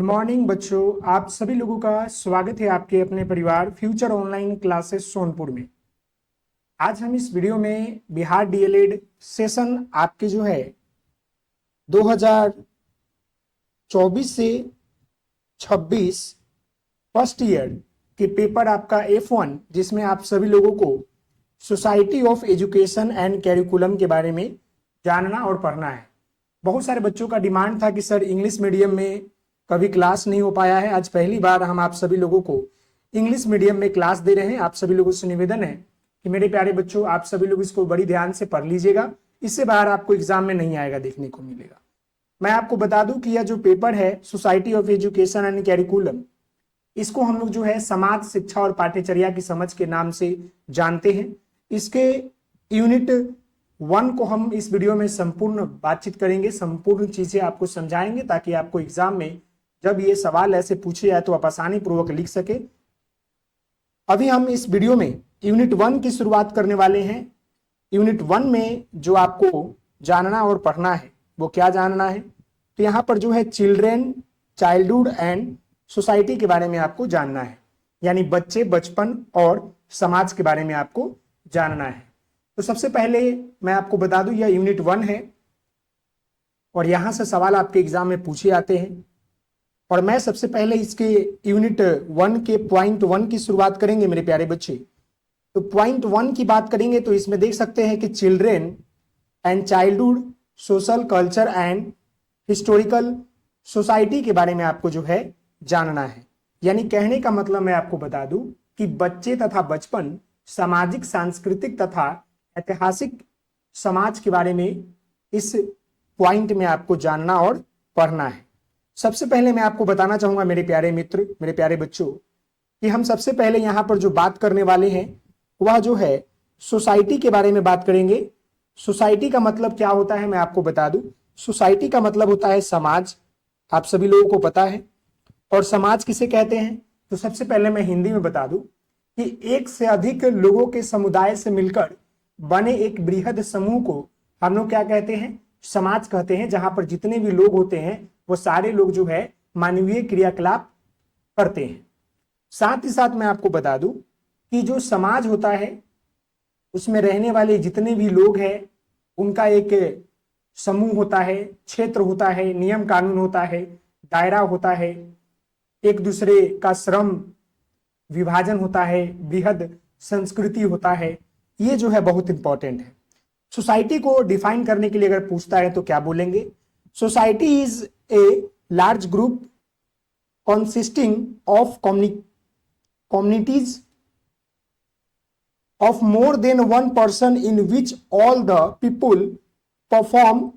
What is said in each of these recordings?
Morning बच्चों, आप सभी लोगों का स्वागत है आपके अपने परिवार फ्यूचर ऑनलाइन क्लासेस सोनपुर में। आज हम इस वीडियो में बिहार डीएलएड सेशन आपके जो है 2024 से 26 फर्स्ट ईयर के पेपर आपका F1, जिसमें आप सभी लोगों को society of education and curriculum के बारे में जानना और पढ़ना है। बहुत सारे बच्चों का डिमांड था कि सर इंग्लिश मीडियम में कभी क्लास नहीं हो पाया है, आज पहली बार हम आप सभी लोगों को इंग्लिश मीडियम में क्लास दे रहे हैं। आप सभी लोगों से निवेदन है कि मेरे प्यारे बच्चों, आप सभी लोग इसको बड़ी ध्यान से पढ़ लीजिएगा, इससे बाहर आपको एग्जाम में नहीं आएगा, देखने को मिलेगा। मैं आपको बता दूं कि यह जो पेपर है society of education and curriculum, इसको हम लोग जो है समाज, शिक्षा और पाठ्यचर्या की समझ के नाम से जानते हैं। इसके यूनिट 1 को हम इस वीडियो में संपूर्ण बातचीत करेंगे, संपूर्ण चीजें आपको समझाएंगे ताकि आपको एग्जाम में जब ये सवाल ऐसे पूछे जाए तो आप आसानी पूर्वक लिख सके। अभी हम इस वीडियो में यूनिट 1 की शुरुआत करने वाले हैं। यूनिट 1 में जो आपको जानना और पढ़ना है वो क्या जानना है, तो यहाँ पर जो है चिल्ड्रेन, चाइल्डहुड एंड सोसाइटी के बारे में आपको जानना है, यानी बच्चे, बचपन और समाज के बारे में आपको जानना है। तो सबसे पहले मैं आपको बता दूं यह यूनिट 1 है और यहां से सवाल आपके एग्जाम में पूछे जाते हैं। और मैं सबसे पहले इसके यूनिट 1 के पॉइंट 1 की शुरुआत करेंगे मेरे प्यारे बच्चे। तो पॉइंट 1 की बात करेंगे तो इसमें देख सकते हैं कि children and childhood, social, culture and historical society के बारे में आपको जो है जानना है। यानी कहने का मतलब मैं आपको बता दूं कि बच्चे तथा बचपन सामाजिक, सांस्कृतिक तथा ऐतिहासिक समाज के बारे में इस पॉइंट में आपको जानना और पढ़ना है। सबसे पहले मैं आपको बताना चाहूंगा मेरे प्यारे मित्र, मेरे प्यारे बच्चों, कि हम सबसे पहले यहां पर जो बात करने वाले हैं वह जो है सोसाइटी के बारे में बात करेंगे। सोसाइटी का मतलब क्या होता है मैं आपको बता दूं। सोसाइटी का मतलब होता है समाज, आप सभी लोगों को पता है। और समाज किसे कहते हैं, तो सबसे पहले मैं हिंदी में बता दूं कि एक से अधिक लोगों के समुदाय से मिलकर बने एक बृहद समूह को हम लोग क्या कहते हैं, समाज कहते हैं। जहां पर जितने भी लोग होते हैं वो सारे लोग जो है मानवीय क्रियाकलाप करते हैं। साथ ही साथ मैं आपको बता दूं कि जो समाज होता है उसमें रहने वाले जितने भी लोग हैं उनका एक समूह होता है, क्षेत्र होता है, नियम कानून होता है, दायरा होता है, एक दूसरे का श्रम विभाजन होता है, बृहद संस्कृति होता है। ये जो है बहुत इंपॉर्टेंट है। सोसाइटी को डिफाइन करने के लिए अगर पूछता है तो क्या बोलेंगे, society is a large group consisting of communities of more than one person in which all the people perform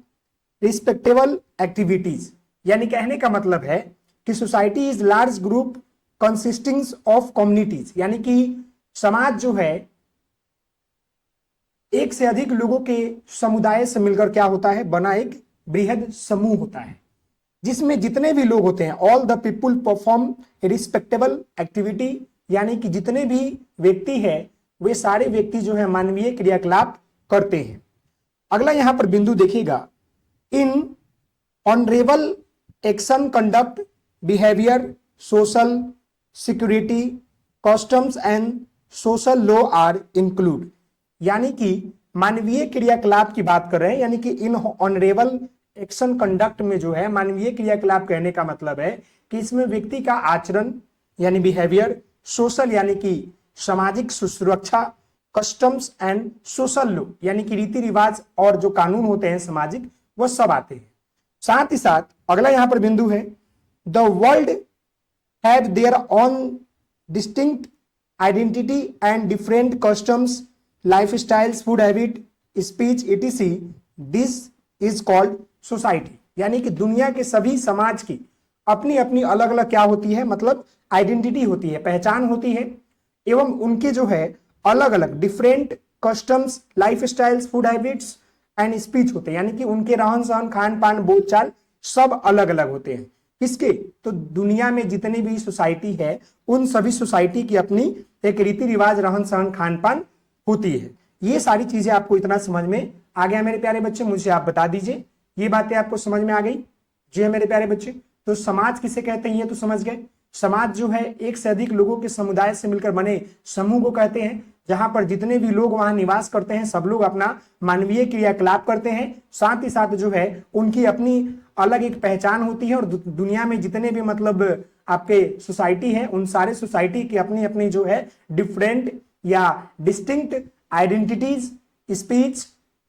respectable activities। यानी कहने का मतलब है कि society is large group consisting of communities, यानी कि समाज जो है एक से अधिक लोगों के समुदाय से मिलकर क्या होता है, बना एक बृहद समूह होता है, जिसमें जितने भी लोग होते हैं all the people perform respectable activity, यानी कि जितने भी व्यक्ति है वे सारे व्यक्ति जो है मानवीय क्रियाकलाप करते हैं। अगला यहां पर बिंदु देखिएगा, in honourable action, conduct, behaviour, social security, customs and social law are include. यानी कि मानवीय क्रियाकलाप की बात कर रहे हैं, यानी कि इन ऑनरेबल एक्शन कंडक्ट में जो है मानवीय क्रियाकलाप कहने का मतलब है कि इसमें व्यक्ति का आचरण यानी बिहेवियर, सोशल यानी कि सामाजिक सुरक्षा, कस्टम्स एंड सोशल लॉ यानी कि रीति रिवाज और जो कानून होते हैं सामाजिक, वह सब आते हैं। साथ ही साथ अगला यहां पर बिंदु है, the world have their own distinct identity and different customs, life styles, food habit, speech etc। This is called society. यानी कि दुनिया के सभी समाज की अपनी अपनी अलग अलग क्या होती है, मतलब आइडेंटिटी होती है, पहचान होती है, एवं उनके जो है अलग अलग different customs, life styles, food habits and speech होते हैं। यानी कि उनके रहन सहन, खान पान, बोलचाल सब अलग अलग होते हैं। किसके, तो दुनिया में जितनी भी सोसाइटी है उन सभी सोसाइटी की अपनी एक रीति रिवाज, रहन सहन, खान पान होती है। ये सारी चीजें आपको इतना समझ में आ गया मेरे प्यारे बच्चे, मुझे आप बता दीजिए ये बातें आपको समझ में आ गई? जी हाँ मेरे प्यारे बच्चे। तो समाज किसे कहते हैं ये तो समझ गए। समाज जो है एक से अधिक लोगों के समुदाय से मिलकर बने समूह को कहते हैं, जहां पर जितने भी लोग वहां निवास करते हैं सब लोग अपना मानवीय क्रियाकलाप करते हैं, साथ ही साथ जो है उनकी अपनी अलग एक पहचान होती है, और दुनिया में जितने भी मतलब आपके सोसाइटी है उन सारे सोसाइटी की अपनी अपनी जो है डिफरेंट या distinct identities, speech,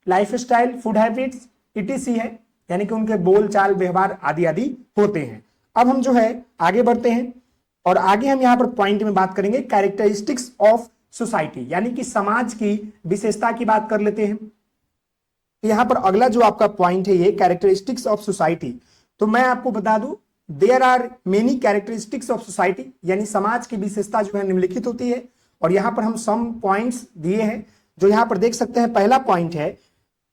lifestyle, food habits etc. है, यानी कि उनके बोल चाल व्यवहार आदि आदि होते हैं। अब हम जो है आगे बढ़ते हैं और आगे हम यहाँ पर पॉइंट में बात करेंगे कैरेक्टरिस्टिक्स ऑफ सोसाइटी, यानी कि समाज की विशेषता की बात कर लेते हैं। यहां पर अगला जो आपका पॉइंट है ये कैरेक्टरिस्टिक्स ऑफ सोसाइटी। तो मैं आपको बता दूं there are many characteristics of society, यानी समाज की विशेषता जो है निम्नलिखित होती है, और यहां पर हम सम पॉइंट्स दिए हैं जो यहां पर देख सकते हैं। पहला पॉइंट है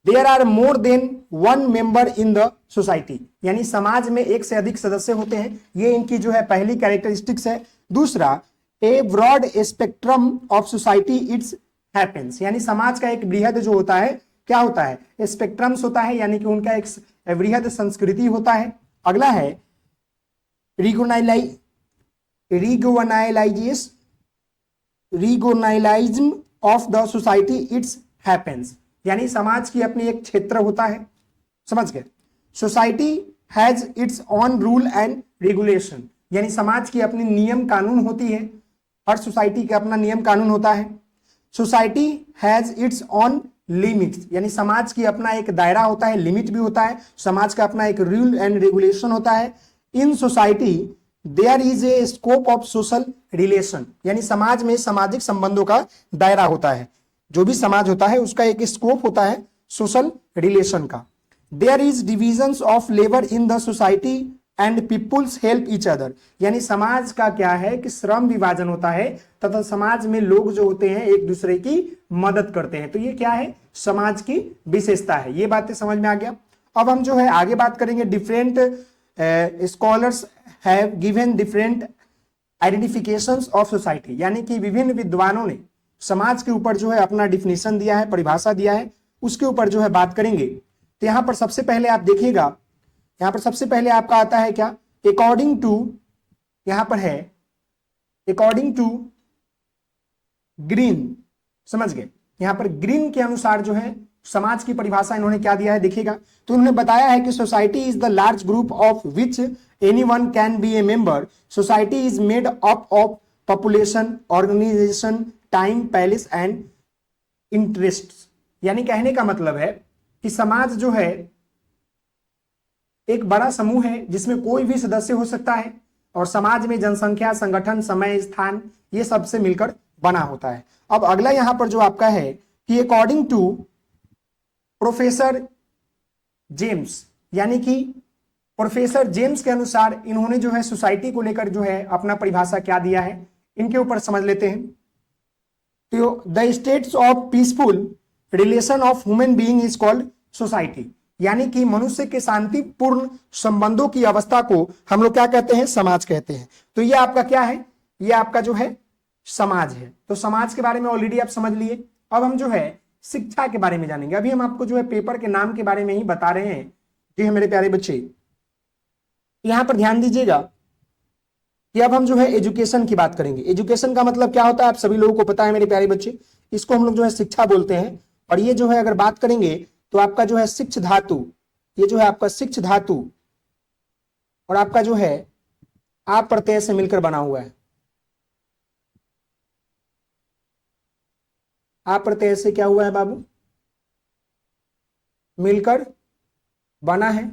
there are more than one member in the society, यानी समाज में एक से अधिक सदस्य होते हैं, ये इनकी जो है पहली कैरेक्टरिस्टिक्स है। दूसरा, a broad spectrum of society it's happens, यानी समाज का एक बृहद जो होता है क्या होता है, स्पेक्ट्रम्स होता है, यानी कि उनका एक बृहद संस्कृति होता है। अगला है regionalism of the society it's happens, यानी समाज की अपनी एक क्षेत्र होता है, समझ गए। Society has its on rule and regulation, यानी समाज की अपनी नियम कानून होती है, हर सोसाइटी का अपना नियम कानून होता है। Society has its on limits, यानी समाज की अपना एक दायरा होता है, लिमिट भी होता है, समाज का अपना एक रूल एंड रेगुलेशन होता है। In society there is a scope of social relation, यानी समाज में सामाजिक संबंधों का दायरा होता है, जो भी समाज होता है उसका एक स्कोप होता है सोशल रिलेशन का। There is divisions of labour in the society and peoples help each other, यानी समाज का क्या है कि श्रम विभाजन होता है तथा समाज में लोग जो होते हैं एक दूसरे की मदद करते हैं। तो ये क्या है, समाज की विशेषता है। ये बातें समझ में आ गया। अब हम जो है आगे बात करेंगे different scholars have given different identifications of society, यानी कि विभिन्न विद्वानों ने समाज के ऊपर जो है अपना डिफिनेशन दिया है, परिभाषा दिया है, उसके ऊपर जो है बात करेंगे। तो यहां पर सबसे पहले आप देखिएगा, यहां पर सबसे पहले आपका आता है क्या, अकॉर्डिंग टू, यहां पर है अकॉर्डिंग टू ग्रीन, समझ गए। यहां पर ग्रीन के अनुसार जो है समाज की परिभाषा इन्होंने क्या दिया है देखिएगा। तो उन्होंने बताया है कि society is the large group of which anyone can be a member. Society is made up of population, organisation, time, palace and interest, यानी कहने का मतलब है कि समाज जो है एक बड़ा समूह है जिसमें कोई भी सदस्य हो सकता है, और समाज में जनसंख्या, संगठन, समय, स्थान ये सबसे मिलकर बना होता है। अब अगला यहां पर जो आपका है कि अकॉर्डिंग टू प्रोफेसर जेम्स, यानी कि प्रोफेसर जेम्स के अनुसार इन्होंने जो है सोसाइटी को लेकर जो है अपना परिभाषा क्या दिया है, इनके ऊपर समझ लेते हैं। तो the states of peaceful relation of human being is called society, यानी कि मनुष्य के शांतिपूर्ण संबंधों की अवस्था को हम लोग क्या कहते हैं, समाज कहते हैं। तो ये आपका क्या है, ये आपका जो है समाज है। तो समाज के बारे में ऑलरेडी आप समझ लिए। अब हम जो है शिक्षा के बारे में जानेंगे। अभी हम आपको जो है पेपर के नाम के बारे में ही बता रहे हैं। जी है मेरे प्यारे बच्चे, यहां पर ध्यान दीजिएगा कि अब हम जो है एजुकेशन की बात करेंगे। एजुकेशन का मतलब क्या होता है आप सभी लोगों को पता है मेरे प्यारे बच्चे, इसको हम लोग जो है शिक्षा बोलते हैं। और ये जो है अगर बात करेंगे तो आपका जो है शिक्ष धातु, ये जो है आपका शिक्ष धातु और आपका जो है आप प्रत्यय से मिलकर बना हुआ है। आप प्रत्यय से क्या हुआ है बाबू, मिलकर बना है,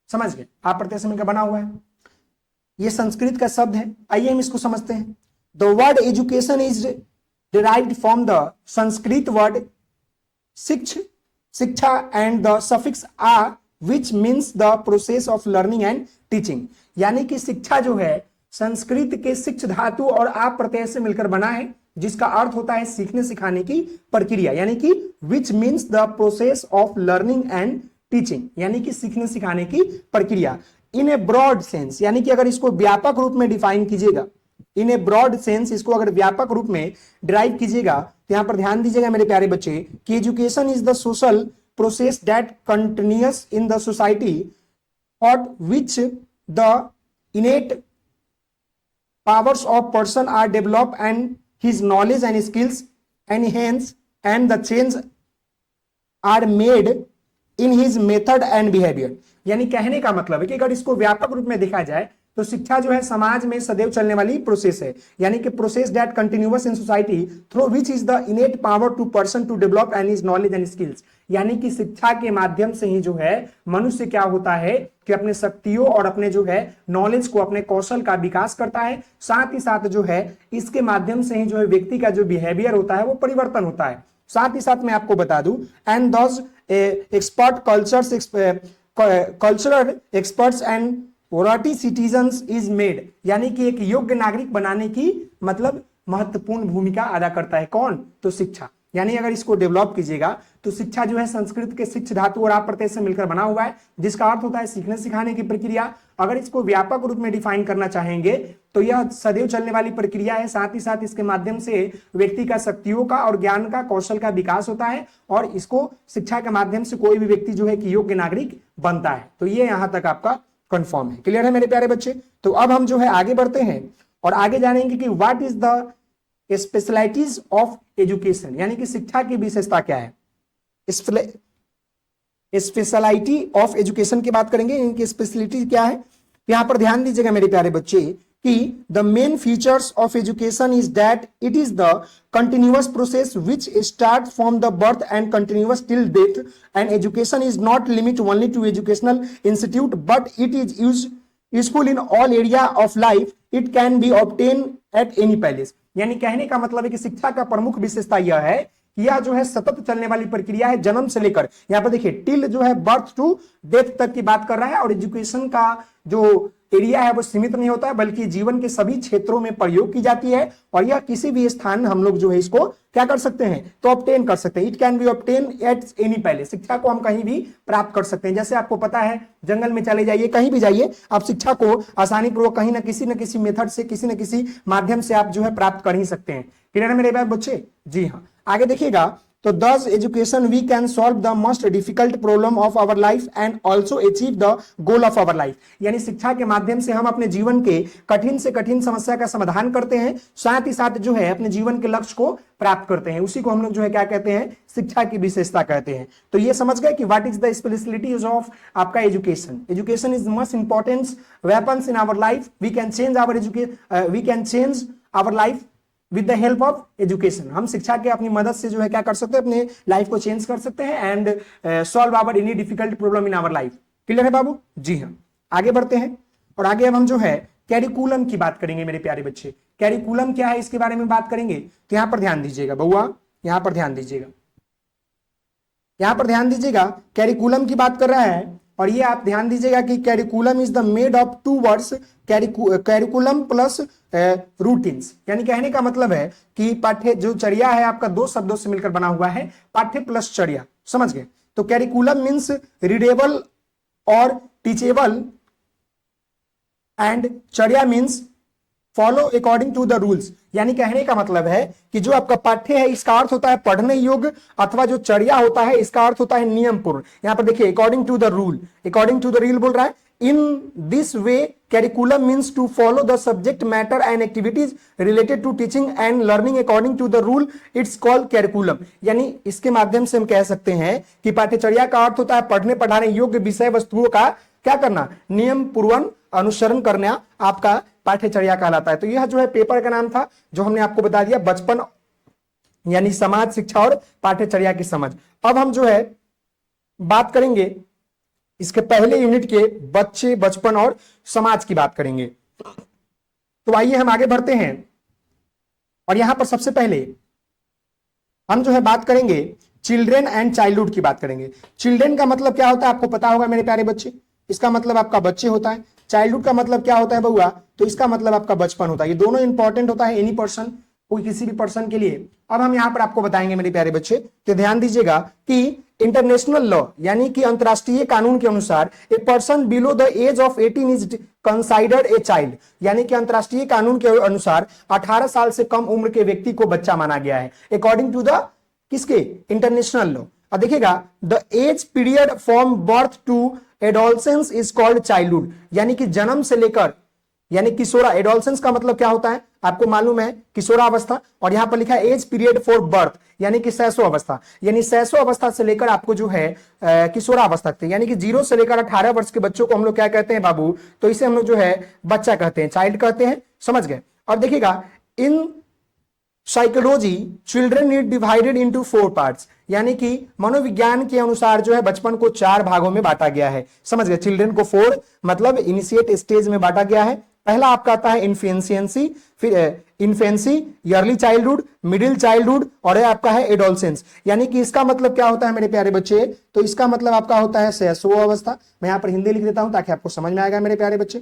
समझ गए। आप प्रत्यय से मिलकर बना हुआ है, ये संस्कृत का शब्द है। आइए हम इसको समझते हैं। The word education is derived from the Sanskrit word shiksh, shiksha and the suffix आ which means the process of learning and teaching, यानी कि शिक्षा जो है संस्कृत के शिक्ष धातु और आप प्रत्यय से मिलकर बना है, जिसका अर्थ होता है सीखने सिखाने की प्रक्रिया, यानी कि विच means the process of learning and teaching, यानी कि सीखने सिखाने की प्रक्रिया। इन ए ब्रॉड सेंस, यानी कि अगर इसको व्यापक रूप में डिफाइन कीजिएगा, इन ए ब्रॉड सेंस इसको अगर व्यापक रूप में डिराइव कीजिएगा तो यहां पर ध्यान दीजिएगा मेरे प्यारे बच्चे कि education is the social process that continuous in the society और which the innate powers of person are developed and his knowledge and skills enhance and the change are made in his method and behavior। यानी कहने का मतलब है कि अगर इसको व्यापक रूप में देखा जाए तो शिक्षा जो है समाज में सदैव चलने वाली प्रोसेस है, यानी कि process that continuous in society through which is the innate power to person to develop and his knowledge and skills. यानी कि शिक्षा के माध्यम से ही जो है मनुष्य क्या होता है कि अपने शक्तियों और अपने जो है नॉलेज को, अपने कौशल का विकास करता है। साथ ही साथ जो है इसके माध्यम से ही जो है व्यक्ति का जो बिहेवियर होता है वो परिवर्तन होता है। साथ ही साथ मैं आपको बता दूं and thus expert cultural experts and worthy citizens is made, यानी कि एक योग्य नागरिक बनाने की मतलब महत्वपूर्ण भूमिका अदा करता है कौन? तो शिक्षा। यानी अगर इसको डेवलप कीजिएगा तो शिक्षा जो है संस्कृत के शिक्ष धातु और आप प्रत्यय से मिलकर बना हुआ है, जिसका अर्थ होता है सीखने सिखाने की प्रक्रिया। अगर इसको व्यापक रूप में डिफाइन करना चाहेंगे तो यह सदैव चलने वाली प्रक्रिया है। साथ ही साथ इसके माध्यम से व्यक्ति का शक्तियों का और ज्ञान का, कौशल का विकास होता है और इसको शिक्षा के माध्यम से कोई भी व्यक्ति जो है कि योग्य नागरिक बनता है। तो ये यहां तक आपका कंफर्म है। क्लियर है मेरे प्यारे बच्चे? तो अब हम जो है आगे बढ़ते हैं और आगे जानेंगे कि what is the specialities of education, यानी कि शिक्षा की विशेषता क्या है। स्पेशलिटी ऑफ एजुकेशन की बात करेंगे, इनकी स्पेशलिटी क्या है। यहां पर ध्यान दीजिएगा मेरे प्यारे बच्चे कि the main features of education is that it is the continuous process which start from the birth and continuous till death and education is not limit only to educational institute but it is useful in all area of life, it can be obtain at any palace. यानी कहने का मतलब है कि शिक्षा का प्रमुख विशेषता यह है कि यह जो है सतत चलने वाली प्रक्रिया है, जन्म से लेकर, यहां पर देखिए टिल जो है बर्थ टू डेथ तक की बात कर रहा है। और एजुकेशन का जो एरिया है वो सीमित नहीं होता है बल्कि जीवन के सभी क्षेत्रों में प्रयोग की जाती है और यह किसी भी स्थान हम लोग जो है इसको क्या कर सकते हैं तो ऑब्टेन कर सकते हैं। It can be obtain at any palace, शिक्षा को हम कहीं भी प्राप्त कर सकते हैं। जैसे आपको पता है जंगल में चले जाइए, कहीं भी जाइए, आप शिक्षा को आसानी पूर्वक कहीं ना किसी मेथड से, किसी न किसी माध्यम से आप जो है प्राप्त कर ही सकते हैं। क्लियर है मेरे प्यारे बच्चे? जी हाँ। आगे देखिएगा तो thus education we can solve the most difficult problem of our life and also achieve the goal of our life। यानी शिक्षा के माध्यम से हम अपने जीवन के कठिन से कठिन समस्या का समाधान करते हैं, साथ ही साथ जो है अपने जीवन के लक्ष्य को प्राप्त करते हैं। उसी को हम लोग जो है क्या कहते हैं? शिक्षा की विशेषता कहते हैं। तो ये समझ गए कि what is the specialities of आपका education. Education is most important weapons in our life, we can change our life with the help of education. हम शिक्षा के अपनी मदद से जो है क्या कर सकते हैं? अपने लाइफ को चेंज कर सकते हैं and solve our any difficult problem in our life. Clear है बाबू? जी हाँ। आगे बढ़ते हैं और आगे अब हम जो है कैरिकुलम की बात करेंगे मेरे प्यारे बच्चे। कैरिकुलम क्या है इसके बारे में बात करेंगे। तो यहां पर ध्यान दीजिएगा बउआ, यहां पर ध्यान दीजिएगा, यहां पर ध्यान दीजिएगा। कैरिकुलम की बात कर रहा है और ये आप ध्यान दीजिएगा कि curriculum is the made of two words, curriculum plus routines. यानी कहने का मतलब है कि पाठ्य जो चर्या है आपका दो शब्दों से मिलकर बना हुआ है, पाठ्य प्लस चर्या। समझ गए? तो कैरिकुलम मीन्स रीडेबल और teachable and charya means follow according to the rules. यानी कहने का मतलब है कि जो आपका पाठ्य है इसका अर्थ होता है पढ़ने योग्य, अथवा जो चर्या होता है इसका अर्थ होता है नियम पूर्ण। यहां पर देखिए according to the rule, according to the rule बोल रहा है। In this way curriculum means to follow the subject matter and activities related to teaching and learning according to the rule, it's called curriculum. यानी इसके माध्यम से हम कह सकते हैं कि पाठ्यचर्या का अर्थ होता है पढ़ने पढ़ाने योग्य विषय वस्तुओं का क्या करना? नियम पूर्वक अनुसरण करना आपका पाठ्यचर्या कहलाता है। तो यह जो है पेपर का नाम था जो हमने आपको बता दिया, बचपन यानी समाज शिक्षा और पाठ्यचर्या की समझ। अब हम जो है बात करेंगे इसके पहले यूनिट के बच्चे, बचपन और समाज की बात करेंगे। तो आइए हम आगे बढ़ते हैं और यहां पर सबसे पहले हम जो है बात करेंगे चिल्ड्रेन एंड चाइल्डहुड की बात करेंगे। चिल्ड्रेन का मतलब क्या होता है आपको पता होगा मेरे प्यारे बच्चे, इसका मतलब आपका बच्चे होता है। चाइल्डहुड का मतलब क्या होता है बउआ? तो इसका मतलब आपका बचपन होता है। ये दोनों इंपॉर्टेंट होता है एनी पर्सन, कोई किसी भी पर्सन के लिए। अब हम यहां पर आपको बताएंगे मेरे प्यारे बच्चे, तो ध्यान दीजिएगा कि इंटरनेशनल लॉ यानी कि अंतरराष्ट्रीय कानून के अनुसार a person below the age of 18 is considered a child. यानी कि अंतरराष्ट्रीय कानून के अनुसार 18 साल से कम उम्र के व्यक्ति को बच्चा माना गया है, अकॉर्डिंग टू द किसके? International law. और देखिएगा the age period from birth to adolescence is called childhood. यानी कि जन्म से लेकर यानी किशोरा, एडोलसेंस का मतलब क्या होता है आपको मालूम है, किशोरावस्था। और यहां पर लिखा है एज पीरियड फॉर बर्थ, यानी कि शैशव अवस्था, यानी शैशव अवस्था से लेकर आपको जो है किशोरावस्था तक, यानी कि 0 से लेकर 18 वर्ष के बच्चों को हम लोग क्या कहते हैं बाबू, तो इसे हम लोग जो है बच्चा कहते हैं, चाइल्ड कहते हैं, समझ गए। और देखिएगा in psychology children need divided into 4 parts, यानी कि मनोविज्ञान के अनुसार जो है बचपन को 4 भागों में बांटा गया है, समझ गए। चिल्ड्रन को 4 मतलब इनिशिएट स्टेज में बांटा गया है। पहला आपका आता है इन्फेंसियंसी, फिर infancy, early childhood, middle childhood और आपका है एडोलसेंस। यानी कि इसका मतलब क्या होता है मेरे प्यारे बच्चे, तो इसका मतलब आपका होता है शैशव अवस्था। मैं यहां पर हिंदी लिख देता हूं ताकि आपको समझ में आएगा मेरे प्यारे बच्चे।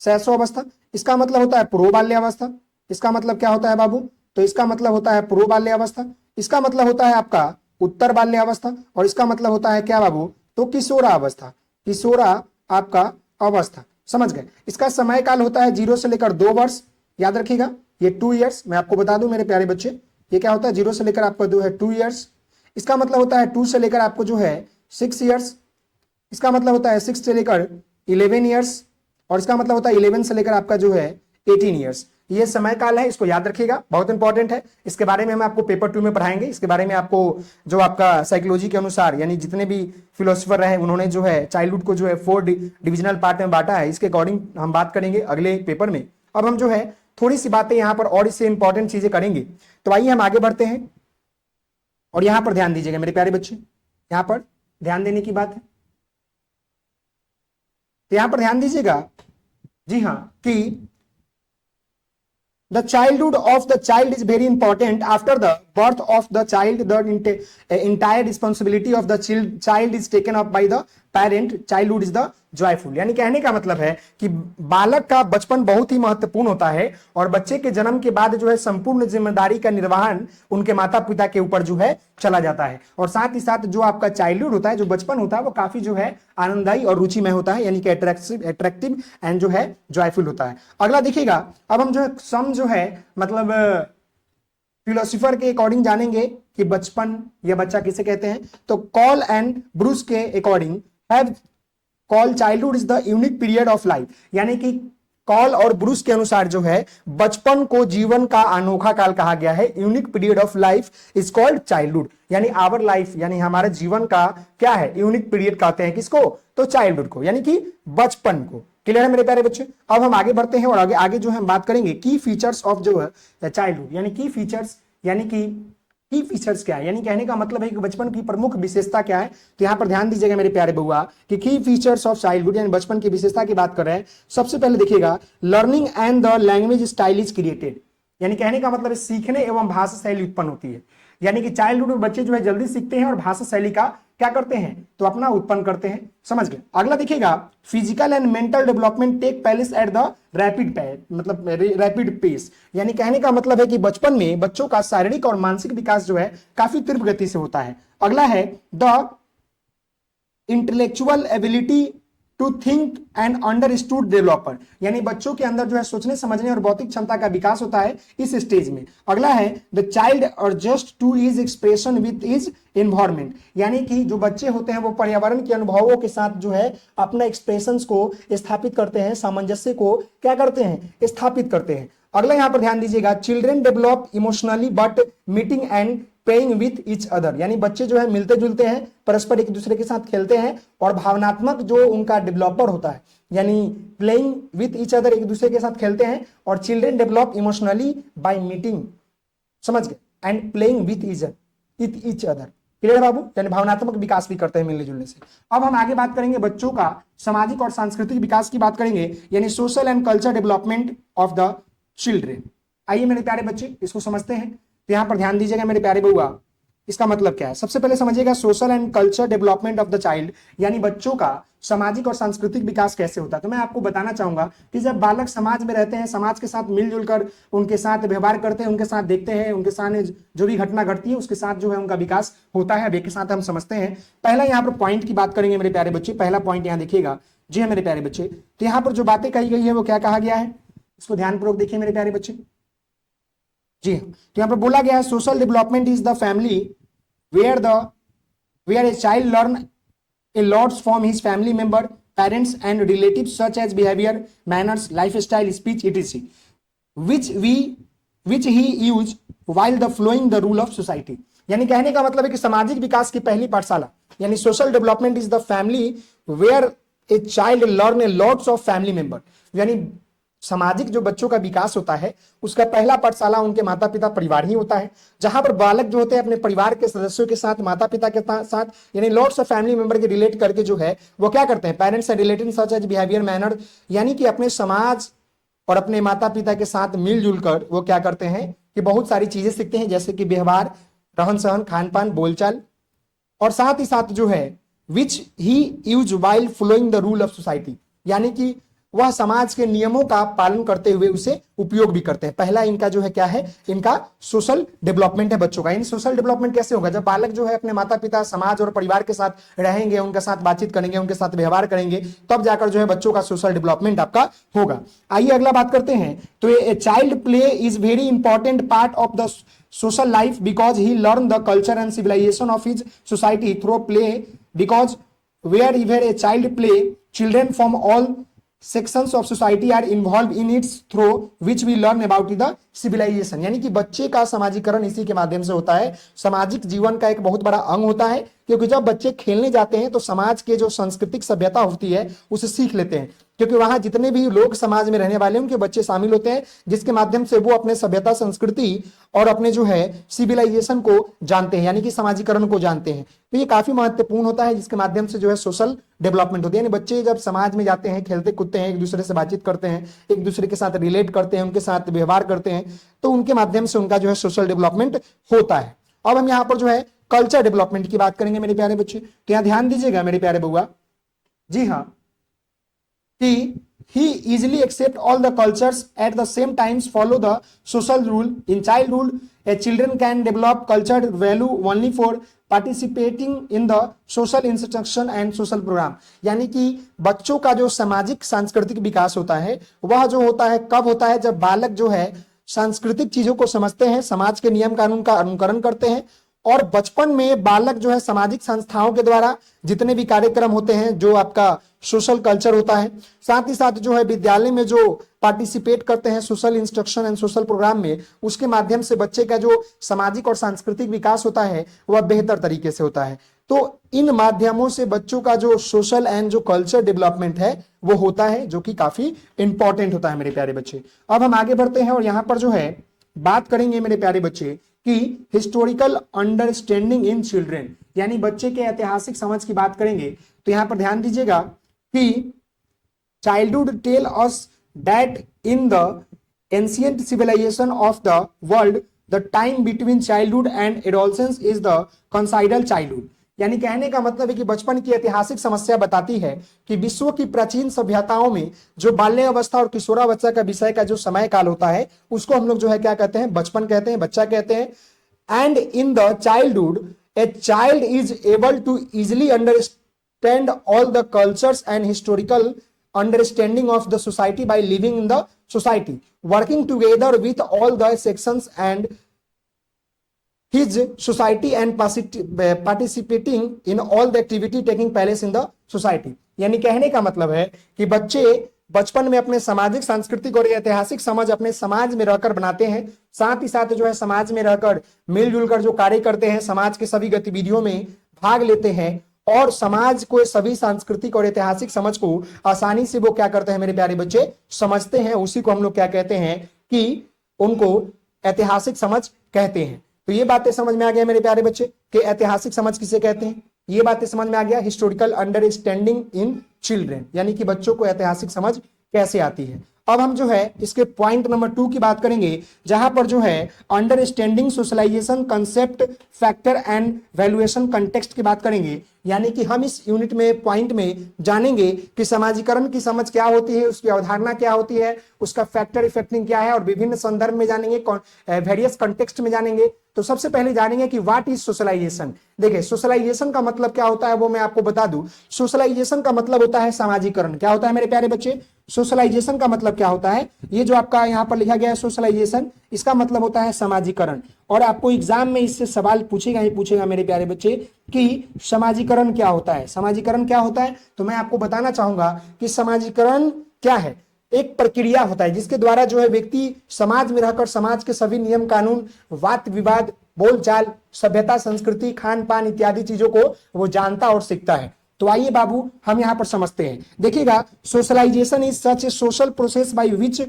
शैशव अवस्था इसका मतलब होता है पूर्व बाल्यावस्था। इसका मतलब क्या होता है बाबू, तो इसका मतलब होता है पूर्व बाल्यावस्था। इसका मतलब होता है आपका उत्तर बाल्यावस्था। और इसका मतलब होता है क्या बाबू, तो किशोरा अवस्था, किशोरा आपका अवस्था, समझ गए। इसका समय काल होता है 0 से लेकर 2 वर्ष, याद रखिएगा ये 2 इयर्स। मैं आपको बता दूं मेरे प्यारे बच्चे, ये क्या होता है 0 से लेकर आपका 2 इयर्स। इसका मतलब होता है 2 से लेकर आपको जो है 6 इयर्स। इसका मतलब होता है 6 से लेकर 11 इयर्स। और इसका मतलब होता है 11 से लेकर आपका जो है 18 इयर्स। ये समय काल है, इसको याद रखिएगा, बहुत इंपॉर्टेंट है। इसके बारे में हम आपको पेपर 2 में पढ़ाएंगे। इसके बारे में आपको जो आपका साइकोलॉजी के अनुसार यानी जितने भी फिलोसफर रहे उन्होंने जो है चाइल्डहुड को जो है 4 डिविजनल पार्ट में बांटा है, इसके अकॉर्डिंग हम बात करेंगे अगले पेपर में। अब हम जो है थोड़ी सी बातें यहाँ पर और इससे इंपॉर्टेंट चीजें करेंगे। तो आइए हम आगे बढ़ते हैं और यहां पर ध्यान दीजिएगा मेरे प्यारे बच्चे, यहां पर ध्यान देने की बात है। तो यहां पर ध्यान दीजिएगा, जी हां, कि the childhood of the child is very important. After the birth of the child, the entire responsibility of the child is taken up by the parent. Childhood is the joyful, यानी कहने का मतलब है कि बालक का बचपन बहुत ही महत्वपूर्ण होता है और बच्चे के जन्म के बाद जो है संपूर्ण जिम्मेदारी का निर्वहन उनके माता पिता के ऊपर जो है चला जाता है। और साथ ही साथ जो आपका चाइल्डहुड होता है, जो बचपन होता है, वो काफी जो है आनंददायी और रुचिमय होता है, यानी कि अट्रैक्टिव एंड जो है जॉयफुल होता है। अगला देखिएगा, अब हम जो है सम जो है मतलब फिलोसोफर के अकॉर्डिंग जानेंगे कि बचपन या बच्चा किसे कहते हैं। तो कॉल एंड ब्रूस के according have call childhood is the unique period of life, यानी कि कॉल और ब्रूस के अनुसार जो है बचपन को जीवन का अनोखा काल कहा गया है। Unique period of life is called childhood, यानी आवर लाइफ, यानी हमारे जीवन का क्या है यूनिक पीरियड कहते हैं किसको, तो चाइल्डहुड को, यानी कि बचपन को। क्लियर है मेरे प्यारे बच्चे। अब हम आगे बढ़ते हैं और आगे जो हम बात करेंगे की फीचर्स ऑफ जो है चाइल्डहुड, यानी की फीचर्स, यानी कि की फीचर्स क्या है, यानी कहने का मतलब है कि बचपन की प्रमुख विशेषता क्या है। तो यहां पर ध्यान दीजिएगा मेरे प्यारे बउआ कि की फीचर्स ऑफ चाइल्डहुड यानी बचपन की विशेषता की बात कर रहे हैं। सबसे पहले देखिएगा learning and the language style is created, यानी कहने का मतलब सीखने एवं भाषा शैली उत्पन्न होती है, यानी कि चाइल्डहुड में बच्चे जो है जल्दी सीखते हैं और भाषा शैली का क्या करते हैं तो अपना उत्पन्न करते हैं, समझ गए। अगला देखिएगा physical and mental development take place at the rapid pace, यानी कहने का मतलब है कि बचपन में बच्चों का शारीरिक और मानसिक विकास जो है काफी तीव्र गति से होता है। अगला है the intellectual ability to think and understood developer, यानी बच्चों के अंदर जो है सोचने समझने और बौद्धिक क्षमता का विकास होता है इस स्टेज में। अगला है the child adjust to his expression with his environment, यानी कि जो बच्चे होते हैं वो पर्यावरण के अनुभवों के साथ जो है अपना एक्सप्रेशंस को स्थापित करते हैं, सामंजस्य को क्या करते हैं स्थापित करते हैं। अगला यहां पर ध्यान दीजिएगा children develop emotionally but meeting and playing with each other, यानी बच्चे जो है मिलते जुलते हैं, परस्पर एक दूसरे के साथ खेलते हैं और भावनात्मक जो उनका डेवलपर होता है यानी प्लेइंग विथ ईच अदर, एक दूसरे के साथ खेलते हैं। और children develop emotionally by meeting, समझ गए, and playing with each other. Clear है बाबू, यानी भावनात्मक विकास भी करते हैं मिलने जुलने से। अब हम आगे बात करेंगे बच्चों का सामाजिक और सांस्कृतिक विकास की बात करेंगे, यानी social and culture development of the children. आइए मेरे प्यारे बच्चे इसको समझते हैं। तो यहां पर ध्यान दीजिएगा मेरे प्यारे बउआ, इसका मतलब क्या है। सबसे पहले समझिएगा social and culture development of the child, यानी बच्चों का सामाजिक और सांस्कृतिक विकास कैसे होता है। तो मैं आपको बताना चाहूंगा कि जब बालक समाज में रहते हैं, समाज के साथ मिलजुल कर उनके साथ व्यवहार करते हैं, उनके साथ देखते हैं, उनके सामने जो भी घटना घटती है उसके साथ जो है उनका विकास होता है। अब एक के साथ हम समझते हैं। पहला यहाँ पर पॉइंट की बात करेंगे मेरे प्यारे बच्चे। पहला पॉइंट यहाँ देखिएगा, जी हाँ मेरे प्यारे बच्चे, तो यहाँ पर जो बातें कही गई है वो क्या कहा गया है, इसको ध्यानपूर्वक देखिए मेरे प्यारे बच्चे। जी हाँ, तो यहां पर बोला गया है social development is the family where a child learn a lots from his family member parents and relatives such as behavior, manners, lifestyle, speech, etc. which he use while the following the rule of society. यानी कहने का मतलब है कि सामाजिक विकास की पहली पाठशाला यानी social development is the family where a child learn a lots of family member. यानी सामाजिक जो बच्चों का विकास होता है उसका पहला पाठशाला उनके माता पिता परिवार ही होता है, जहां पर बालक जो होते हैं अपने परिवार के सदस्यों के साथ, माता पिता के साथ यानी लॉट्स ऑफ फैमिली मेंबर के रिलेट करके जो है वो क्या करते हैं, parents and relative such as behaviour manner, यानी कि अपने समाज और अपने माता पिता के साथ मिलजुल कर वो क्या करते हैं कि बहुत सारी चीजें सीखते हैं, जैसे कि व्यवहार, रहन सहन, खान पान, बोलचाल, और साथ ही साथ जो है which he use while following the rule of society, यानी कि वह समाज के नियमों का पालन करते हुए उसे उपयोग भी करते हैं। पहला इनका जो है क्या है, इनका सोशल डेवलपमेंट है बच्चों का। इन सोशल डेवलपमेंट कैसे होगा, जब बालक जो है अपने माता पिता, समाज और परिवार के साथ रहेंगे, उनके साथ बातचीत करेंगे, उनके साथ व्यवहार करेंगे, तब जाकर जो है बच्चों का सोशल डेवलपमेंट आपका होगा। आइए अगला बात करते हैं। तो a child play is very important part of the social life because he learn the culture and civilization of his society through play, because wherever a child play, children from all sections of society are involved in its through which we learn about the civilization। यानी कि बच्चे का समाजीकरण इसी के माध्यम से होता है। सामाजिक जीवन का एक बहुत बड़ा अंग होता है, क्योंकि जब बच्चे खेलने जाते हैं तो समाज के जो सांस्कृतिक सभ्यता होती है उसे सीख लेते हैं, क्योंकि वहां जितने भी लोग समाज में रहने वाले उनके बच्चे शामिल होते हैं, जिसके माध्यम से वो अपने सभ्यता, संस्कृति और अपने जो है सिविलाइजेशन को जानते हैं, यानी कि समाजीकरण को जानते हैं। तो ये काफी महत्वपूर्ण होता है, जिसके माध्यम से जो है सोशल डेवलपमेंट होती है। यानी बच्चे जब समाज में जाते हैं, खेलते कूदते हैं, एक दूसरे से बातचीत करते हैं, एक दूसरे के साथ रिलेट करते हैं, उनके साथ व्यवहार करते हैं, तो उनके माध्यम से उनका जो है सोशल डेवलपमेंट होता है। अब हम यहाँ पर जो है कल्चर डेवलपमेंट की बात करेंगे मेरे प्यारे बच्चे। तो यहाँ ध्यान दीजिएगा मेरे प्यारे बउआ, जी हाँ, कि he easily accept all the cultures at the same times follow the social rule. In childhood a children can develop culture value only for participating in the social instruction and social program। यानी कि बच्चों का जो सामाजिक सांस्कृतिक विकास होता है वह जो होता है कब होता है, जब बालक जो है सांस्कृतिक चीजों को समझते हैं, समाज के नियम कानून का अनुकरण करते हैं, और बचपन में बालक जो है सामाजिक संस्थाओं के द्वारा जितने भी कार्यक्रम होते हैं, जो आपका सोशल कल्चर होता है, साथ ही साथ जो है विद्यालय में जो पार्टिसिपेट करते हैं social instruction and social programme में, उसके माध्यम से बच्चे का जो सामाजिक और सांस्कृतिक विकास होता है वह बेहतर तरीके से होता है। तो इन माध्यमों से बच्चों का जो सोशल एंड जो कल्चर डेवलपमेंट है वो होता है, जो कि काफी इंपॉर्टेंट होता है मेरे प्यारे बच्चे। अब हम आगे बढ़ते हैं और यहाँ पर जो है बात करेंगे मेरे प्यारे बच्चे कि हिस्टोरिकल अंडरस्टैंडिंग इन चिल्ड्रेन, यानी बच्चे के ऐतिहासिक समझ की बात करेंगे। तो यहां पर ध्यान दीजिएगा कि childhood tell us that in the ancient civilization of the world the time between childhood and adolescence is the considered childhood. यानी कहने का मतलब है कि बचपन की ऐतिहासिक समस्या बताती है कि विश्व की प्राचीन सभ्यताओं में जो बाल्य अवस्था और किशोरावस्था का विषय का जो समय काल होता है उसको हम लोग जो है क्या कहते हैं, बचपन कहते हैं, बच्चा कहते हैं। And in the childhood a child is able to easily understand all the cultures and historical understanding of the society by living in the society, working together with all the sections and his society and participating in all the activity taking place in the society। यानी कहने का मतलब है कि बच्चे बचपन में अपने सामाजिक, सांस्कृतिक और ऐतिहासिक समझ अपने समाज में रहकर बनाते हैं, साथ ही साथ जो है समाज में रहकर मिलजुल कर जो कार्य करते हैं, समाज के सभी गतिविधियों में भाग लेते हैं, और समाज को सभी सांस्कृतिक और ऐतिहासिक समझ को आसानी से वो क्या करते हैं मेरे प्यारे बच्चे, समझते हैं। उसी को हम लोग क्या कहते हैं कि उनको ऐतिहासिक समझ कहते हैं। तो ये बातें समझ में आ गया मेरे प्यारे बच्चे कि ऐतिहासिक समझ किसे कहते हैं, ये बातें समझ में आ गया। हिस्टोरिकल अंडरस्टैंडिंग इन चिल्ड्रेन, यानी कि बच्चों को ऐतिहासिक समझ कैसे आती है। अब हम जो है इसके पॉइंट नंबर 2 की बात करेंगे, जहां पर जो है understanding socialisation concept factor and valuation context की बात करेंगे। यानी कि हम इस यूनिट में पॉइंट में जानेंगे कि समाजीकरण की समझ क्या होती है, उसकी अवधारणा क्या होती है, उसका फैक्टर इफेक्टिंग क्या है, और विभिन्न संदर्भ में जानेंगे, वेरियस कंटेक्स्ट में जानेंगे। तो सबसे पहले जानेंगे कि व्हाट इज सोशलाइजेशन। देखिए सोशलाइजेशन का मतलब क्या होता है वो मैं आपको बता दूं। सोशलाइजेशन का मतलब होता है समाजीकरण। क्या होता है मेरे प्यारे बच्चे, सोशलाइजेशन का मतलब क्या होता है, ये जो आपका यहाँ पर लिखा गया है सोशलाइजेशन, इसका मतलब होता है समाजीकरण। और आपको एग्जाम में इससे सवाल पूछेगा ही पूछेगा मेरे प्यारे बच्चे कि समाजीकरण क्या होता है। समाजीकरण क्या होता है, तो मैं आपको बताना चाहूंगा कि समाजीकरण क्या है। एक प्रक्रिया होता है जिसके द्वारा जो है व्यक्ति समाज में रहकर समाज के सभी नियम कानून, वाद विवाद, बोलचाल, सभ्यता, संस्कृति, खान पान इत्यादि चीजों को वो जानता और सीखता है। तो आइए बाबू हम यहां पर समझते हैं। देखिएगा, socialisation is such a social process by which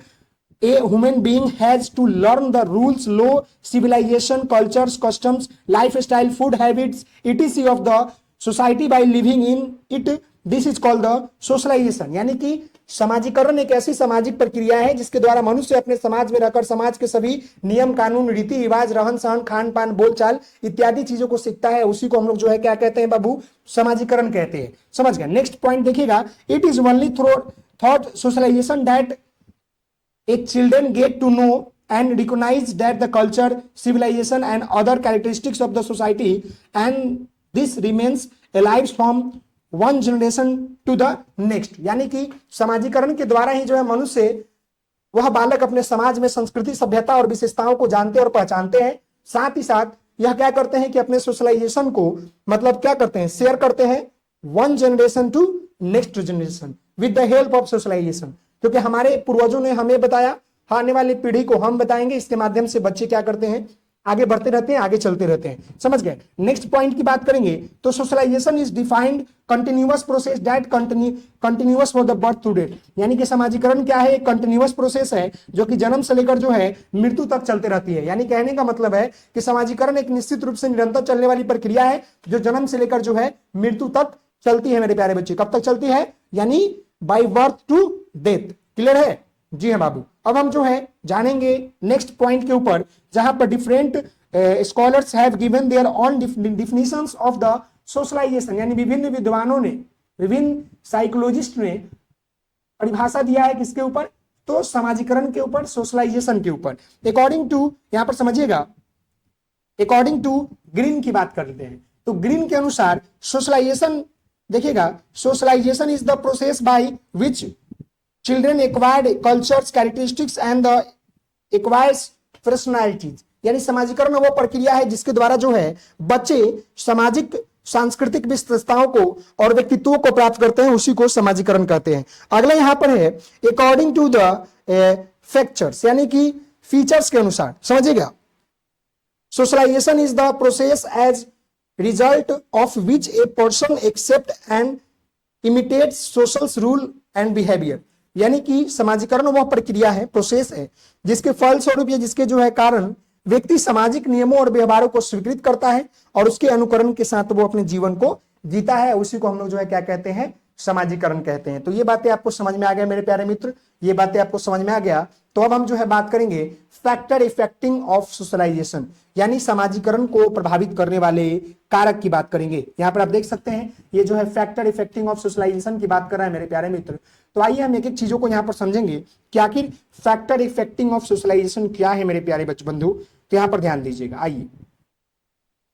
a human being has to learn the rules, law, civilization, cultures, customs, lifestyle, food habits, etc. of the society by living in it. This is called the socialization। यानी कि समाजीकरण एक ऐसी सामाजिक प्रक्रिया है जिसके द्वारा मनुष्य अपने समाज में रहकर समाज के सभी नियम कानून, रीति रिवाज, रहन सहन, खान पान, बोलचाल इत्यादि चीजों को सीखता है। उसी को हम लोग जो है क्या कहते हैं बाबू, समाजीकरण कहते हैं। समझ गए। नेक्स्ट पॉइंट देखिएगा, it is only through thought socialisation that a children get to know and recognize that the culture, civilization and other characteristics of the society and this remains alive from one generation to the next। यानी कि समाजीकरण के द्वारा ही जो है मनुष्य, वह बालक अपने समाज में संस्कृति, सभ्यता और विशेषताओं को जानते और पहचानते हैं। साथ ही साथ यह क्या करते हैं कि अपने सोशलाइजेशन को मतलब क्या करते हैं, शेयर करते हैं one generation to next generation with the help of socialisation. क्योंकि हमारे पूर्वजों ने हमें बताया, आने वाली पीढ़ी को हम बताएंगे, इसके माध्यम से बच्चे क्या करते हैं, आगे बढ़ते रहते हैं, आगे चलते रहते हैं। समझ गए। नेक्स्ट पॉइंट की बात करेंगे तो socialisation is defined continuous process that continuous for the birth to death. यानी कि समाजीकरण क्या है, एक कंटिन्यूअस प्रोसेस है जो कि जन्म से लेकर जो है मृत्यु तक चलते रहती है। यानी कहने का मतलब है कि समाजीकरण एक निश्चित रूप से निरंतर चलने वाली प्रक्रिया है जो जन्म से लेकर जो है मृत्यु तक चलती है मेरे प्यारे बच्चे। कब तक चलती है, यानी by birth to death. Clear है? जी हाँ बाबू। अब हम जो है जानेंगे नेक्स्ट पॉइंट के ऊपर, जहां पर different scholars have given their own definitions of the socialisation. यानी विभिन्न विद्वानों ने, विभिन्न साइकोलॉजिस्ट ने परिभाषा दिया है किसके ऊपर, तो समाजीकरण के ऊपर, सोशलाइजेशन के ऊपर। अकॉर्डिंग टू, यहां पर समझिएगा, अकॉर्डिंग टू ग्रीन की बात करते हैं तो ग्रीन के अनुसार सोशलाइजेशन, देखिएगा, socialisation is the process by which children acquired cultures, characteristics and the acquires personalities। यानी समाजीकरण वो प्रक्रिया है जिसके द्वारा जो है बच्चे सामाजिक सांस्कृतिक विशेषताओं को और व्यक्तित्वों को प्राप्त करते हैं, उसी को समाजीकरण कहते हैं। अगला यहां पर है अकॉर्डिंग टू द फैक्टर्स, यानी कि फीचर्स के अनुसार। समझिएगा, socialisation is the process as result of which a person accept and imitates social rule and behaviour. यानी कि समाजीकरण वह प्रक्रिया है, प्रोसेस है जिसके फलस्वरूप या जिसके जो है कारण व्यक्ति सामाजिक नियमों और व्यवहारों को स्वीकृत करता है और उसके अनुकरण के साथ वो अपने जीवन को जीता है। उसी को हम लोग जो है क्या कहते हैं, समाजीकरण कहते हैं। तो ये बातें आपको समझ में आ गया मेरे प्यारे मित्र, ये बातें आपको समझ में आ गया। तो अब हम जो है बात करेंगे फैक्टर इफेक्टिंग ऑफ सोशलाइजेशन, यानी समाजीकरण को प्रभावित करने वाले कारक की बात करेंगे। यहाँ पर आप देख सकते हैं ये जो है फैक्टर इफेक्टिंग ऑफ सोशलाइजेशन की बात कर रहा है मेरे प्यारे मित्र। तो आइए हम एक एक चीजों को यहाँ पर समझेंगे कि आखिर फैक्टर इफेक्टिंग ऑफ सोशलाइजेशन क्या है मेरे प्यारे बंधु। तो यहाँ पर ध्यान दीजिएगा, आइए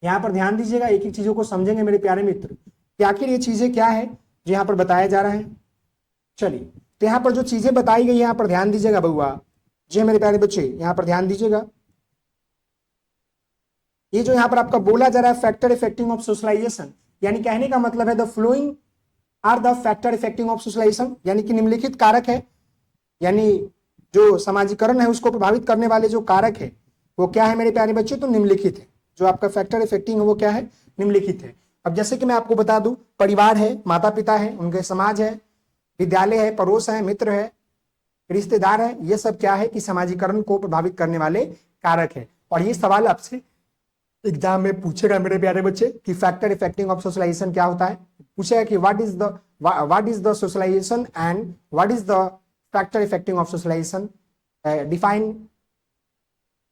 यहाँ पर ध्यान दीजिएगा, एक एक चीजों को समझेंगे मेरे प्यारे मित्र कि आखिर ये चीजें क्या है जो यहाँ पर बताया जा रहा है। चलिए, तो यहाँ पर जो चीजें बताई गई यहाँ पर ध्यान दीजिएगा बउआ जी मेरे प्यारे बच्चे, यहाँ पर ध्यान दीजिएगा। ये जो यहाँ पर आपका बोला जा रहा है फैक्टर इफेक्टिंग ऑफ सोशलाइजेशन, यानी कहने का मतलब है the following are the factor affecting of socialisation, यानी कि निम्नलिखित कारक है, यानी जो समाजीकरण है उसको प्रभावित करने वाले जो कारक है वो क्या है मेरे प्यारे बच्चे, तो निम्नलिखित है। जो आपका फैक्टर इफेक्टिंग है वो क्या है, निम्नलिखित है। अब जैसे कि मैं आपको बता दूं, परिवार है, माता पिता है, उनके समाज है, विद्यालय है, पड़ोस है, मित्र है, रिश्तेदार है, ये सब क्या है कि समाजीकरण को प्रभावित करने वाले कारक है। और ये सवाल आपसे एग्जाम में पूछेगा मेरे प्यारे बच्चे कि फैक्टर इफेक्टिंग ऑफ सोशलाइजेशन क्या होता है। पूछेगा कि what is the socialisation and what is the factor affecting of socialisation, define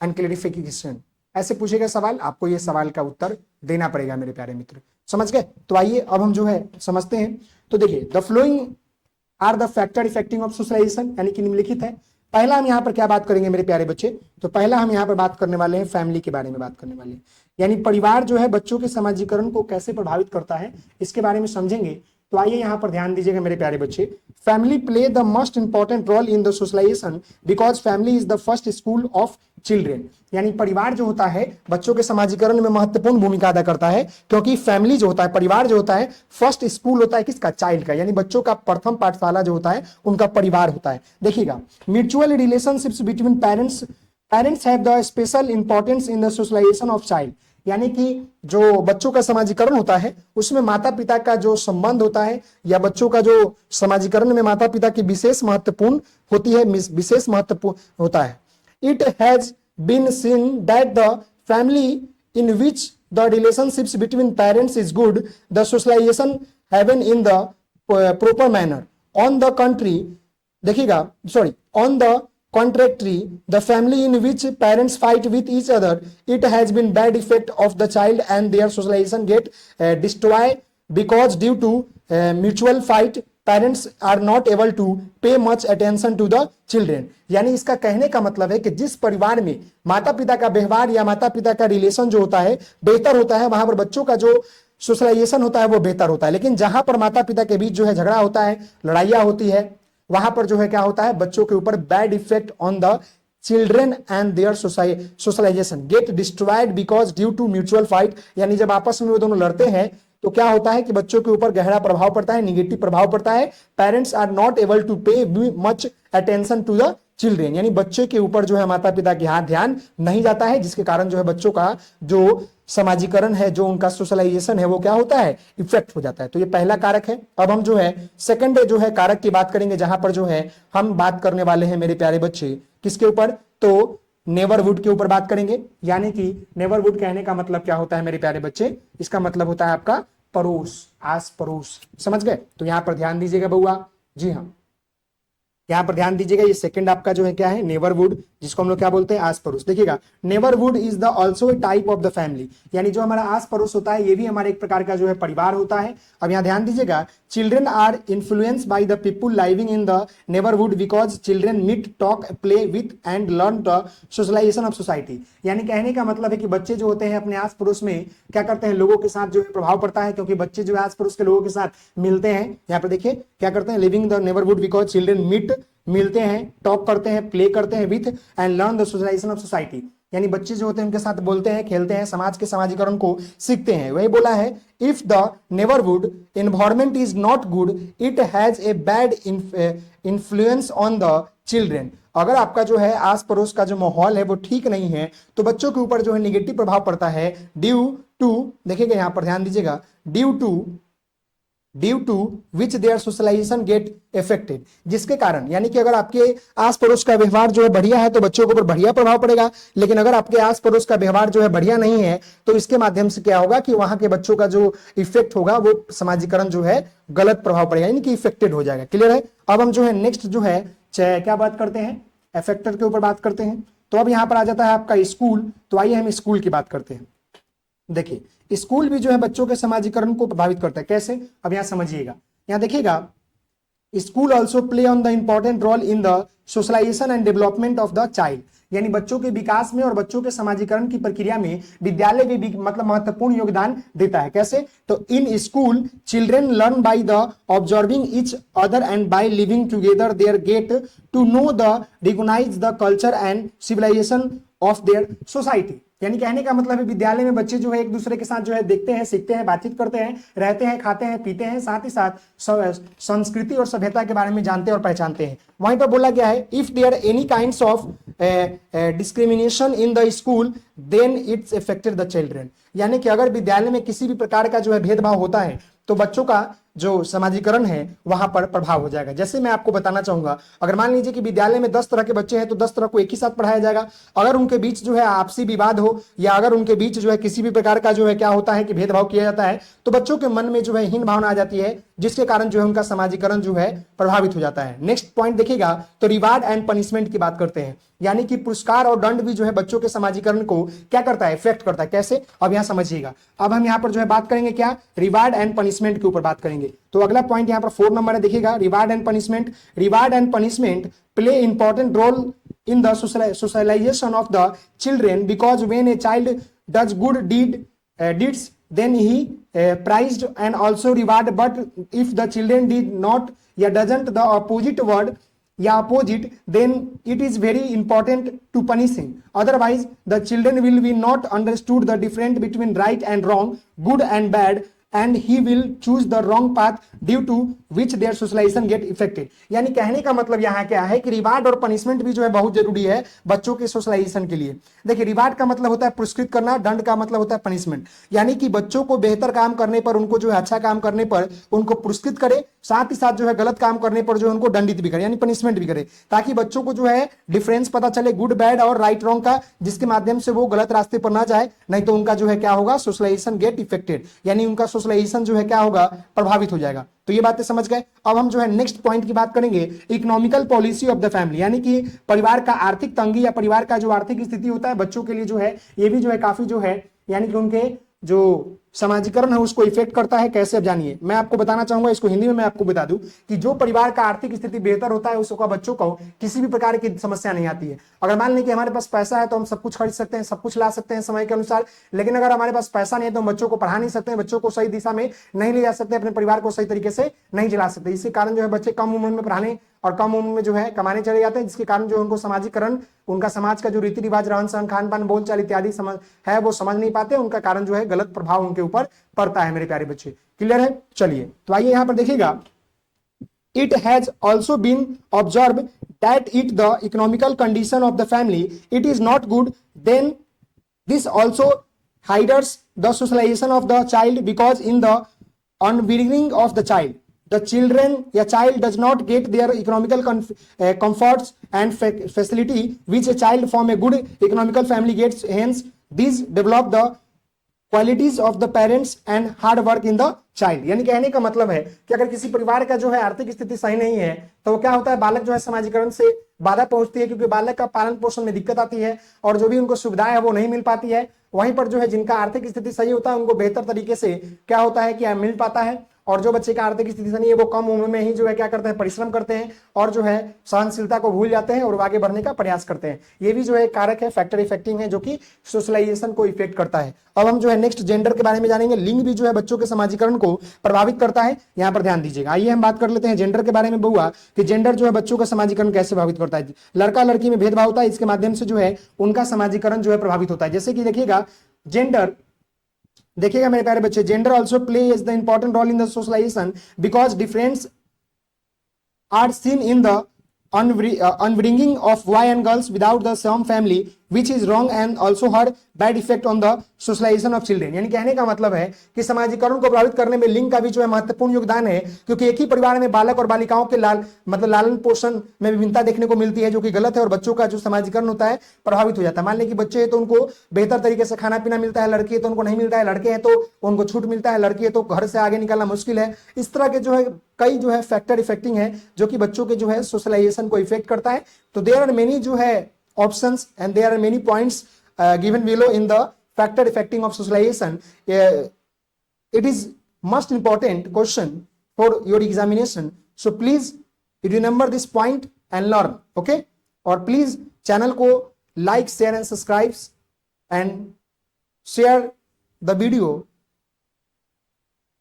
and clarification, ऐसे पूछेगा सवाल। आपको ये सवाल का उत्तर देना पड़ेगा मेरे प्यारे मित्र, समझ गए। तो आइए अब हम जो है समझते हैं। तो देखिए, the following are the factor affecting of socialisation, यानी कि निम्नलिखित है। पहला हम यहाँ पर क्या बात करेंगे मेरे प्यारे बच्चे, तो पहला हम यहाँ पर बात करने वाले हैं फैमिली के बारे में बात करने वाले हैं। यानी परिवार जो है बच्चों के समाजीकरण को कैसे प्रभावित करता है इसके बारे में समझेंगे। तो आइए यहाँ पर ध्यान दीजिएगा मेरे प्यारे बच्चे। Family play the most important role in the socialisation because family is the first school of children. यानी परिवार जो होता है बच्चों के समाजीकरण में महत्वपूर्ण भूमिका अदा करता है, क्योंकि फैमिली जो होता है, परिवार जो होता है, फर्स्ट स्कूल होता है किसका? चाइल्ड का। यानी बच्चों का प्रथम पाठशाला जो होता है उनका परिवार होता है। देखिएगा, mutual relationships between parents have the special importance in the socialisation of child. यानी कि जो बच्चों का समाजीकरण होता है उसमें माता पिता का जो संबंध होता है या बच्चों का जो समाजीकरण में माता पिता की विशेष महत्वपूर्ण होती है, विशेष महत्वपूर्ण होता है। It has been seen that the family in which the relationships between parents is good, the socialization happen in the proper manner. On the country, देखिएगा, sorry, on the contrary, the family in which parents fight with each other, it has been bad effect of the child and their socialization get destroyed because due to mutual fight parents are not able to pay much attention to the children। यानी इसका कहने का मतलब है कि जिस परिवार में माता पिता का व्यवहार या माता पिता का रिलेशन जो होता है बेहतर होता है, वहां पर बच्चों का जो सोशलाइजेशन होता है वो बेहतर होता है। लेकिन जहां पर माता पिता के बीच जो है झगड़ा होता है, लड़ाइयाँ होती है, वहां पर जो है क्या होता है, बच्चों के ऊपर bad effect on the children and their socialisation get destroyed because due to mutual fight. यानी जब आपस में वो दोनों लड़ते हैं तो क्या होता है कि बच्चों के ऊपर गहरा प्रभाव पड़ता है, निगेटिव प्रभाव पड़ता है। Parents are not able to pay much attention to the children. यानी बच्चे के ऊपर जो है माता पिता के हाथ ध्यान नहीं जाता है, जिसके कारण जो है बच्चों का जो समाजीकरण है, जो उनका सोशलाइजेशन है, वो क्या होता है, इफेक्ट हो जाता है। तो ये पहला कारक है। अब हम जो है सेकंड जो है कारक की बात करेंगे, जहां पर जो है हम बात करने वाले हैं मेरे प्यारे बच्चे किसके ऊपर, तो नेबरहुड के ऊपर बात करेंगे। यानी कि नेबरहुड कहने का मतलब क्या होता है मेरे प्यारे बच्चे, इसका मतलब होता है आपका पड़ोस, आस पड़ोस। समझ गए? तो यहां पर ध्यान दीजिएगा बउआ, जी हाँ, यहां पर ध्यान दीजिएगा। ये सेकंड आपका जो है क्या है, नेबरहुड, जिसको हम लोग क्या बोलते हैं, आस पड़ोस। देखिएगा, neighbourhood is the also a type of the family. यानी जो हमारा आस पड़ोस होता है ये भी हमारे एक प्रकार का जो है परिवार होता है। अब यहाँ ध्यान दीजिएगा, children are influence by the people living in the neighbourhood because children meet, talk, play with and learn the socialisation of society. यानी कहने का मतलब है कि बच्चे जो होते हैं अपने आस पड़ोस में क्या करते हैं, लोगों के साथ जो है प्रभाव पड़ता है, क्योंकि बच्चे जो है आस पड़ोस के लोगों के साथ मिलते हैं। यहाँ पर देखिए क्या करते हैं, living the neighbourhood because children meet, मिलते हैं, टॉक करते हैं, प्ले करते हैं with and learn the socialisation of society. यानी बच्चे जो होते हैं उनके साथ बोलते हैं, खेलते हैं, समाज के समाजीकरण को सीखते हैं। वही बोला है, if the neighbourhood environment is not good it has a bad influence on the children. अगर आपका जो है आस पड़ोस का जो माहौल है वो ठीक नहीं है तो बच्चों के ऊपर जो है निगेटिव प्रभाव पड़ता है। ड्यू टू, देखिएगा यहां पर ध्यान दीजिएगा, due to which their socialisation get affected. जिसके कारण, यानी कि अगर आपके आस पड़ोस का व्यवहार जो है बढ़िया है तो बच्चों के ऊपर बढ़िया प्रभाव पड़ेगा। लेकिन अगर आपके आस पड़ोस का व्यवहार जो है बढ़िया नहीं है तो इसके माध्यम से क्या होगा कि वहां के बच्चों का जो इफेक्ट होगा वो समाजीकरण जो है गलत प्रभाव पड़ेगा, यानी कि इफेक्टेड हो जाएगा। क्लियर है? अब हम जो है नेक्स्ट जो है क्या बात करते हैं, इफेक्टर के ऊपर बात करते हैं। तो अब यहां पर आ जाता है आपका स्कूल। तो आइए हम स्कूल की बात करते हैं। देखिए, स्कूल भी जो है बच्चों के समाजीकरण को प्रभावित करता है। कैसे? अब यहां समझिएगा, यहां देखिएगा, school also play on the important role in the socialisation and development of the child. यानी बच्चों के विकास में और बच्चों के समाजीकरण की प्रक्रिया में विद्यालय भी मतलब महत्वपूर्ण योगदान देता है। कैसे? तो in school children learn by the observing each other and by living together their get to know the recognise the culture and civilisation of their society. यानी कहने का मतलब है विद्यालय में बच्चे जो है एक दूसरे के साथ जो है देखते हैं, सीखते हैं, बातचीत करते हैं, रहते हैं, खाते हैं, पीते हैं, साथ ही साथ संस्कृति और सभ्यता के बारे में जानते और पहचानते हैं। वहीं पर बोला गया है, if there any kinds of discrimination in the school then it's affected the children. यानी कि अगर विद्यालय में किसी भी प्रकार का जो है भेदभाव होता है तो बच्चों का जो समाजीकरण है वहां पर प्रभाव हो जाएगा। जैसे मैं आपको बताना चाहूंगा, अगर मान लीजिए कि विद्यालय में 10 तरह के बच्चे हैं तो 10 तरह को एक ही साथ पढ़ाया जाएगा। अगर उनके बीच जो है आपसी विवाद हो या अगर उनके बीच जो है किसी भी प्रकार का जो है क्या होता है कि भेदभाव किया जाता है तो बच्चों के मन में जो है हीन भावना आ जाती है, जिसके कारण जो है उनका समाजीकरण जो है प्रभावित हो जाता है। नेक्स्ट पॉइंट देखिएगा, तो रिवार्ड एंड पनिशमेंट की बात करते हैं। यानी कि पुरस्कार और दंड भी जो है बच्चों के समाजीकरण को क्या करता है, इफेक्ट करता है। कैसे? अब यहां समझिएगा। अब हम यहां पर जो है बात करेंगे क्या, रिवार्ड एंड पनिशमेंट के ऊपर बात करेंगे। तो अगला पॉइंट यहां पर 4 नंबर है, देखिएगा, reward and punishment. Reward and punishment play important role in the socialization of the children because when a child does good deeds, then he prized and also reward. But if the children did not या doesn't the opposite word या opposite, then it is very important to punish him. Otherwise the children will be not understood the difference between right and wrong, good and bad, and he will choose the wrong path due to which their socialization get affected. यानी कहने का मतलब यहाँ क्या है कि reward और punishment भी जो है बहुत जरूरी है बच्चों के सोशलाइजेशन के लिए। देखिए रिवार्ड का मतलब होता है पुरस्कृत करना, दंड का मतलब होता है पनिशमेंट, यानी कि बच्चों को बेहतर काम करने पर, उनको जो है अच्छा काम करने पर उनको पुरस्कृत करे, साथ ही साथ जो है गलत काम करने पर जो है उनको दंडित भी करे यानी पनिशमेंट भी करे, ताकि बच्चों को जो है डिफरेंस पता चले गुड बैड और राइट रॉन्ग का, जिसके माध्यम से वो गलत रास्ते पर ना जाए, नहीं तो उनका जो है क्या होगा, सोशलाइजेशन गेट इफेक्टेड, यानी उनका सोशलाइजेशन जो है क्या होगा, प्रभावित हो जाएगा। तो ये बातें समझ गए। अब हम जो है नेक्स्ट पॉइंट की बात करेंगे, economical policy of the family, यानी कि परिवार का आर्थिक तंगी या परिवार का जो आर्थिक स्थिति होता है बच्चों के लिए जो है ये भी जो है काफी जो है यानी कि उनके जो समाजीकरण है उसको इफेक्ट करता है। कैसे, अब जानिए, मैं आपको बताना चाहूंगा, इसको हिंदी में मैं आपको बता दूं कि जो परिवार का आर्थिक स्थिति बेहतर होता है उसका बच्चों को किसी भी प्रकार की समस्या नहीं आती है। अगर मान लें कि हमारे पास पैसा है तो हम सब कुछ खरीद सकते हैं, सब कुछ ला सकते हैं समय के अनुसार, लेकिन अगर हमारे पास पैसा नहीं है तो हम बच्चों को पढ़ा नहीं सकते हैं, बच्चों को सही दिशा में नहीं ले जा सकते, अपने परिवार को सही तरीके से नहीं चला सकते। इसी कारण जो है बच्चे कम उम्र में पढ़ाने और कम उम्र में जो है कमाने चले जाते हैं, जिसके कारण जो उनको समाजीकरण, उनका समाज का जो रीति रिवाज, रहन सहन, खान पान, बोलचाल इत्यादि समझ है वो समझ नहीं पाते, उनका कारण जो है गलत प्रभाव उनके ऊपर पड़ता है। मेरे प्यारे बच्चे क्लियर है? चलिए तो आइए यहां पर देखिएगा, it has also been observed that if the economical condition of the family it is not good, then this also hinders the socialization of the child, because in the upbringing of the child, the child does not get their economical comforts and facility which a child from a good economical family gets. Hence these develop the qualities of the parents and hard work in the child. यानी कहने का मतलब है कि अगर किसी परिवार का जो है आर्थिक स्थिति सही नहीं है तो वो क्या होता है, बालक जो है समाजीकरण से बाधा पहुंचती है, क्योंकि बालक का पालन पोषण में दिक्कत आती है और जो भी उनको सुविधाएं है वो नहीं मिल पाती है। वहीं पर जो है जिनका आर्थिक स्थिति सही होता है उनको बेहतर तरीके से क्या होता है कि मिल पाता है, और जो बच्चे का आर्थिक स्थिति नहीं है वो कम उम्र में ही जो है क्या करते हैं, परिश्रम करते हैं और जो है सहनशीलता को भूल जाते हैं और आगे बढ़ने का प्रयास करते हैं। ये भी जो है कारक है, फैक्टर इफेक्टिंग है, जो कि सोशलाइजेशन को इफेक्ट करता है। अब हम जो है नेक्स्ट जेंडर के बारे में जानेंगे। लिंग भी जो है बच्चों के समाजीकरण को प्रभावित करता है, यहाँ पर ध्यान दीजिएगा। आइए हम बात कर लेते हैं जेंडर के बारे में बहुआ, कि जेंडर जो है बच्चों का समाजीकरण कैसे प्रभावित करता है। लड़का लड़की में भेदभाव होता है, इसके माध्यम से जो है उनका समाजीकरण जो है प्रभावित होता है। जैसे कि देखिएगा जेंडर, देखिएगा मेरे प्यारे बच्चे, gender also plays the important role in the socialisation because difference are seen in the upbringing of boy and girls without the same family, which is wrong and also had bad effect on the socialization of children। यानी कहने का मतलब है कि समाजीकरण को प्रभावित करने में लिंग का भी जो है महत्वपूर्ण योगदान है, क्योंकि एक ही परिवार में बालक और बालिकाओं के लालन पोषण में विभिन्नता देखने को मिलती है, जो कि गलत है, और बच्चों का जो समाजीकरण होता है प्रभावित हो जाता है। मान लें कि बच्चे हैं तो उनको बेहतर तरीके से खाना पीना मिलता है, लड़की है तो उनको नहीं मिलता है, लड़के हैं तो उनको छूट मिलता है, लड़की है तो घर से आगे निकलना मुश्किल है। इस तरह के जो है कई जो है फैक्टर इफेक्टिंग है जो कि बच्चों के जो है सोशलाइजेशन को इफेक्ट करता है। तो देयर आर मेनी जो है options and there are many points given below in the factor affecting of socialization. It is most important question for your examination, so please remember this point and learn, okay? और please channel को like, share and subscribe and share the video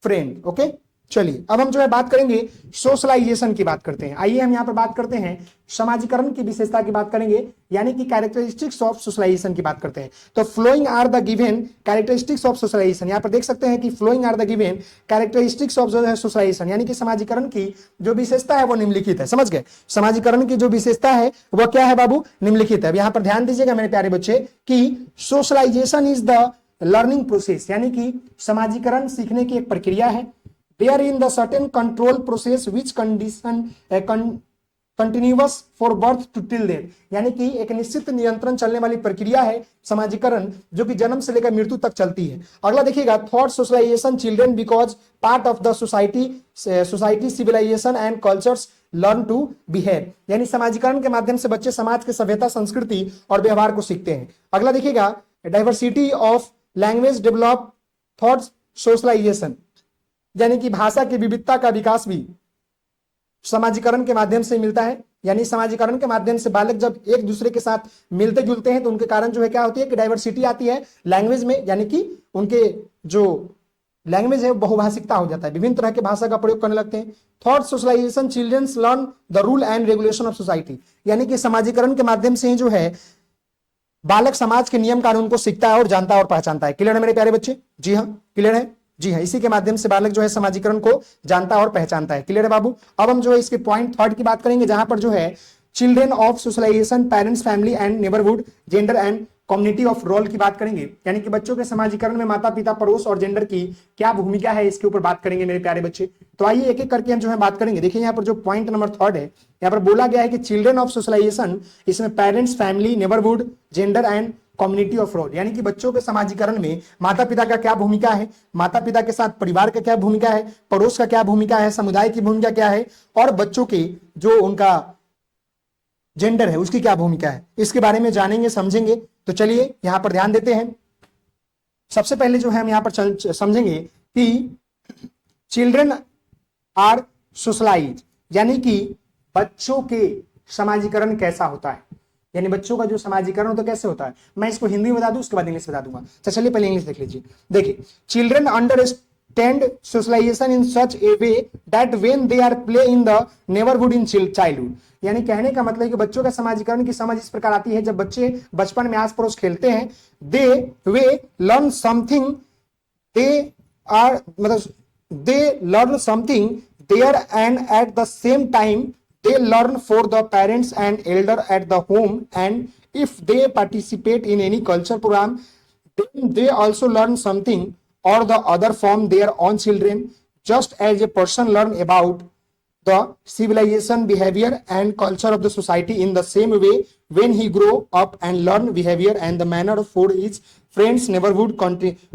friend, okay? चलिए अब हम जो है बात करेंगे socialisation की बात करते हैं। आइए हम यहाँ पर बात करते हैं समाजीकरण की विशेषता की बात करेंगे, यानी कि कैरेक्टरिस्टिक्स ऑफ सोशलाइजेशन की बात करते हैं। तो following are the given characteristics of socialisation, यहाँ पर देख सकते हैं कि following are the given characteristics of जो है सोशलाइजेशन, यानी कि समाजीकरण की जो विशेषता है वो निम्नलिखित है। समझ गए? समाजीकरण की जो विशेषता है वो क्या है बाबू? निम्नलिखित है। यहाँ पर ध्यान दीजिएगा मेरे प्यारे बच्चे कि socialisation is the learning process, यानी कि समाजीकरण सीखने की एक प्रक्रिया है। There in the certain control process which condition continuous for birth to till death, यानी कि एक निश्चित नियंत्रण चलने वाली प्रक्रिया है समाजीकरण, जो कि जन्म से लेकर मृत्यु तक चलती है। अगला देखिएगा, thought socialisation children because part of the society civilisation and cultures learn to behave, यानी समाजीकरण के माध्यम से बच्चे समाज के सभ्यता, संस्कृति और व्यवहार को सीखते हैं। अगला देखिएगा, diversity of language develop thought socialisation, यानी कि भाषा की विविधता का विकास भी समाजीकरण के माध्यम से मिलता है। यानी समाजीकरण के माध्यम से बालक जब एक दूसरे के साथ मिलते जुलते हैं तो उनके कारण जो है क्या होती है कि डाइवर्सिटी आती है लैंग्वेज में, यानी कि उनके जो लैंग्वेज है बहुभाषिकता हो जाता है, विभिन्न तरह के भाषा का प्रयोग करने लगते हैं। Thought socialisation, childrens learn the rule and regulation of society, यानी कि समाजीकरण के माध्यम से ही जो है बालक समाज के नियम कानून को सीखता है और जानता है और पहचानता है। क्लियर है मेरे प्यारे बच्चे? जी हाँ, क्लियर है? जी हाँ, इसी के माध्यम से बालक जो है समाजीकरण को जानता और पहचानता है। क्लियर है बाबू? अब हम जो है इसके पॉइंट थर्ड की बात करेंगे, जहां पर जो है children of socialisation, parents, family and neighbourhood, gender and community of role की बात करेंगे, यानी कि बच्चों के समाजीकरण में माता पिता, पड़ोस और जेंडर की क्या भूमिका है, इसके ऊपर बात करेंगे मेरे प्यारे बच्चे। तो आइए एक एक करके हम जो है बात करेंगे। देखिए यहाँ पर जो पॉइंट नंबर थर्ड है, यहाँ पर बोला गया है कि चिल्ड्रन ऑफ सोशलाइजेशन, इसमें parents, family, neighbourhood, gender and community of role, यानी कि बच्चों के समाजीकरण में माता पिता का क्या भूमिका है, माता पिता के साथ परिवार का क्या भूमिका है, पड़ोस का क्या भूमिका है, समुदाय की भूमिका क्या है, और बच्चों के जो उनका जेंडर है उसकी क्या भूमिका है, इसके बारे में जानेंगे, समझेंगे। तो चलिए यहां पर ध्यान देते हैं। सबसे पहले जो है हम यहां पर समझेंगे कि चिल्ड्रन आर सोशलाइज, यानी कि बच्चों के समाजीकरण कैसा होता है, यानी बच्चों का जो समाजीकरण होता है कैसे होता है। मैं इसको हिंदी में बता दूं, उसके बाद इंग्लिश बता दूंगा। तो चलिए पहले इंग्लिश देख लीजिए। देखिए, children understand socialisation in such a way that when they are play in the neighbourhood in childhood, यानी कहने का मतलब है कि बच्चों का समाजीकरण की समझ इस प्रकार आती है, जब बच्चे बचपन में आस पड़ोस खेलते हैं, दे वे लर्न समथिंग, दे आर मतलब they learn something there, and at the same time they learn for the parents and elder at the home, and if they participate in any culture program then they also learn something or the other from their own children, just as a person learn about the civilization, behavior and culture of the society in the same way when he grow up and learn behavior and the manner for his friends, neighborhood,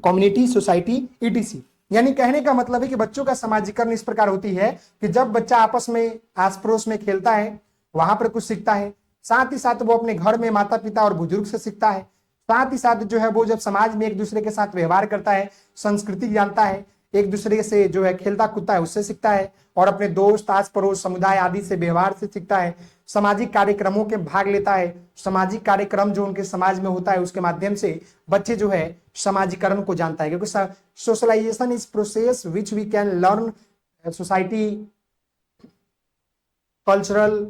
community, society, etc। यानी कहने का मतलब है कि बच्चों का समाजीकरण इस प्रकार होती है कि जब बच्चा आपस में आस पड़ोस में खेलता है, वहां पर कुछ सीखता है, साथ ही साथ वो अपने घर में माता पिता और बुजुर्ग से सीखता है, साथ ही साथ जो है वो जब समाज में एक दूसरे के साथ व्यवहार करता है, संस्कृति जानता है, एक दूसरे से जो है खेलता कूदता है उससे सीखता है, और अपने दोस्त, आस पड़ोस, समुदाय आदि से व्यवहार से सीखता है, सामाजिक कार्यक्रमों के भाग लेता है, सामाजिक कार्यक्रम जो उनके समाज में होता है उसके माध्यम से बच्चे जो है समाजीकरण को जानता है। क्योंकि socialisation is process which we can learn society, cultural,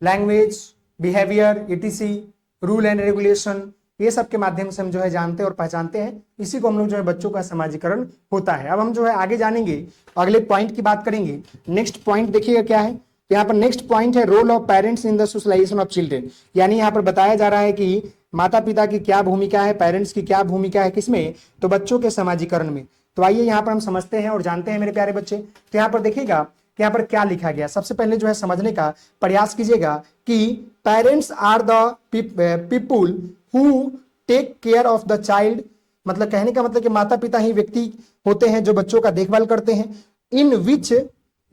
language, behaviour, etc, rule and regulation, ये सब के माध्यम से हम जो है जानते और पहचानते हैं। इसी को हम लोग जो है बच्चों का समाजीकरण होता है। अब हम जो है आगे जानेंगे, अगले पॉइंट की बात करेंगे। नेक्स्ट पॉइंट देखिएगा क्या है, यहाँ पर नेक्स्ट पॉइंट है role of parents in the socialisation of children, यानी यहाँ पर बताया जा रहा है कि माता पिता की क्या भूमिका है, पेरेंट्स की क्या भूमिका है, किसमें, तो बच्चों के समाजीकरण में। तो आइए यहाँ पर हम समझते हैं और जानते हैं मेरे प्यारे बच्चे। तो यहाँ पर देखिएगा कि यहाँ पर क्या लिखा गया। सबसे पहले जो है समझने का प्रयास कीजिएगा कि parents are the people who take care of the child, मतलब कहने का मतलब कि माता पिता ही व्यक्ति होते हैं जो बच्चों का देखभाल करते हैं। In which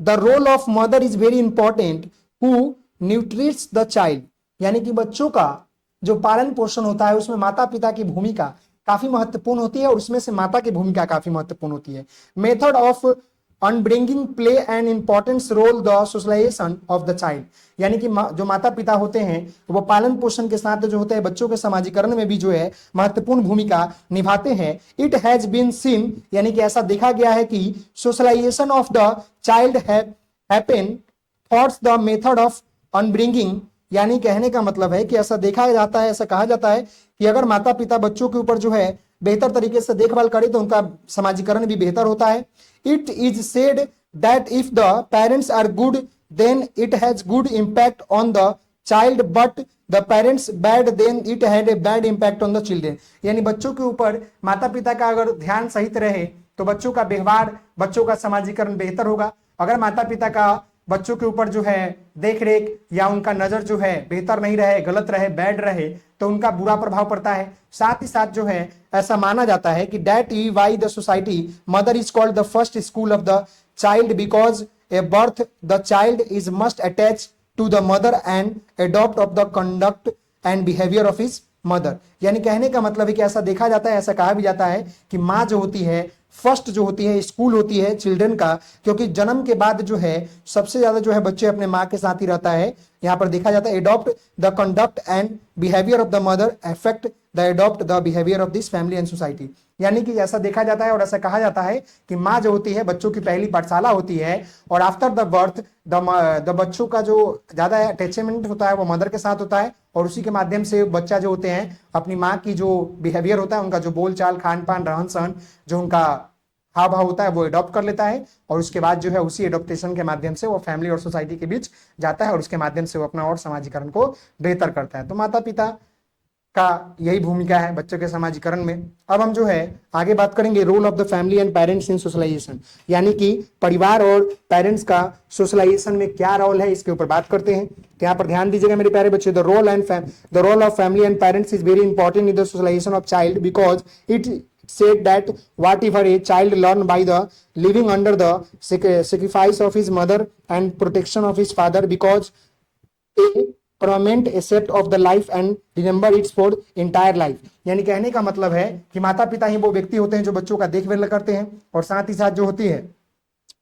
the role of mother is very important who न्यूट्रिट्स द चाइल्ड, यानी कि बच्चों का जो पालन पोषण होता है उसमें माता पिता की भूमिका काफी महत्वपूर्ण होती है, और उसमें से माता की भूमिका काफी महत्वपूर्ण होती है। Method of upbringing play an importance role the socialisation of the child, यानी कि जो माता पिता होते हैं वो पालन पोषण के साथ जो होते हैं बच्चों के समाजीकरण में भी जो है महत्वपूर्ण भूमिका निभाते हैं। इट हैज बीन सीन, यानी कि ऐसा देखा गया है कि socialization of the child happen thoughts the method of upbringing, यानी कहने का मतलब है कि ऐसा देखा जाता है, ऐसा कहा जाता है कि अगर माता पिता बच्चों के ऊपर जो है बेहतर तरीके से देखभाल करे तो उनका समाजीकरण भी बेहतर होता है। It is said that if the parents are good then it has good impact on the child, but the parents bad then it had a bad impact on the children, यानी बच्चों के ऊपर माता पिता का अगर ध्यान सहित रहे तो बच्चों का व्यवहार, बच्चों का समाजीकरण बेहतर होगा। अगर माता पिता का बच्चों के ऊपर जो है देख रेख या उनका नजर जो है बेहतर नहीं रहे, गलत रहे, बैड रहे, तो उनका बुरा प्रभाव पड़ता है। साथ ही साथ जो है ऐसा माना जाता है कि that E why the society mother is called the first school of the child, because A birth the child is must attach to the mother and adopt of the conduct and behavior of his mother. यानी कहने का मतलब है कि ऐसा देखा जाता है, ऐसा कहा भी जाता है कि माँ जो होती है फर्स्ट जो होती है स्कूल होती है चिल्ड्रन का, क्योंकि जन्म के बाद जो है सबसे ज्यादा जो है बच्चे अपने माँ के साथ ही रहता है। यहाँ पर देखा जाता है adopt the conduct and behaviour of the mother affect the adopt the behaviour of this family and society. यानी कि ऐसा देखा जाता है और ऐसा कहा जाता है कि माँ जो होती है बच्चों की पहली पाठशाला होती है, और आफ्टर द बर्थ द बच्चों का जो ज्यादा अटैचमेंट होता है वो मदर के साथ होता है, और उसी के माध्यम से बच्चा जो होते हैं अपनी माँ की जो बिहेवियर होता है, उनका जो बोल चाल खान पान रहन सहन जो उनका हाव भाव होता है वो अडॉप्ट कर लेता है, और उसके बाद जो है उसी एडॉप्टेशन के माध्यम से वो फैमिली और सोसाइटी के बीच जाता है, और उसके माध्यम से वो अपना और समाजीकरण को बेहतर करता है। तो माता पिता का यही भूमिका है बच्चों के समाजीकरण में। अब हम जो है आगे बात करेंगे role of the family and parents in socialisation, यानी कि परिवार और पेरेंट्स का सोशलाइजेशन में क्या रोल है, इसके ऊपर बात करते हैं। तो यहाँ पर ध्यान दीजिएगा मेरे प्यारे बच्चे, the role of family and parents is very important in the socialisation of child because it said that whatever a child learn by the living under the sacrifice of his mother and protection of his father because a permanent asset of the life and remember it's for entire life। यानी कहने का मतलब है कि माता पिता ही वो व्यक्ति होते हैं जो बच्चों का देखभाल करते हैं, और साथ ही साथ जो होती है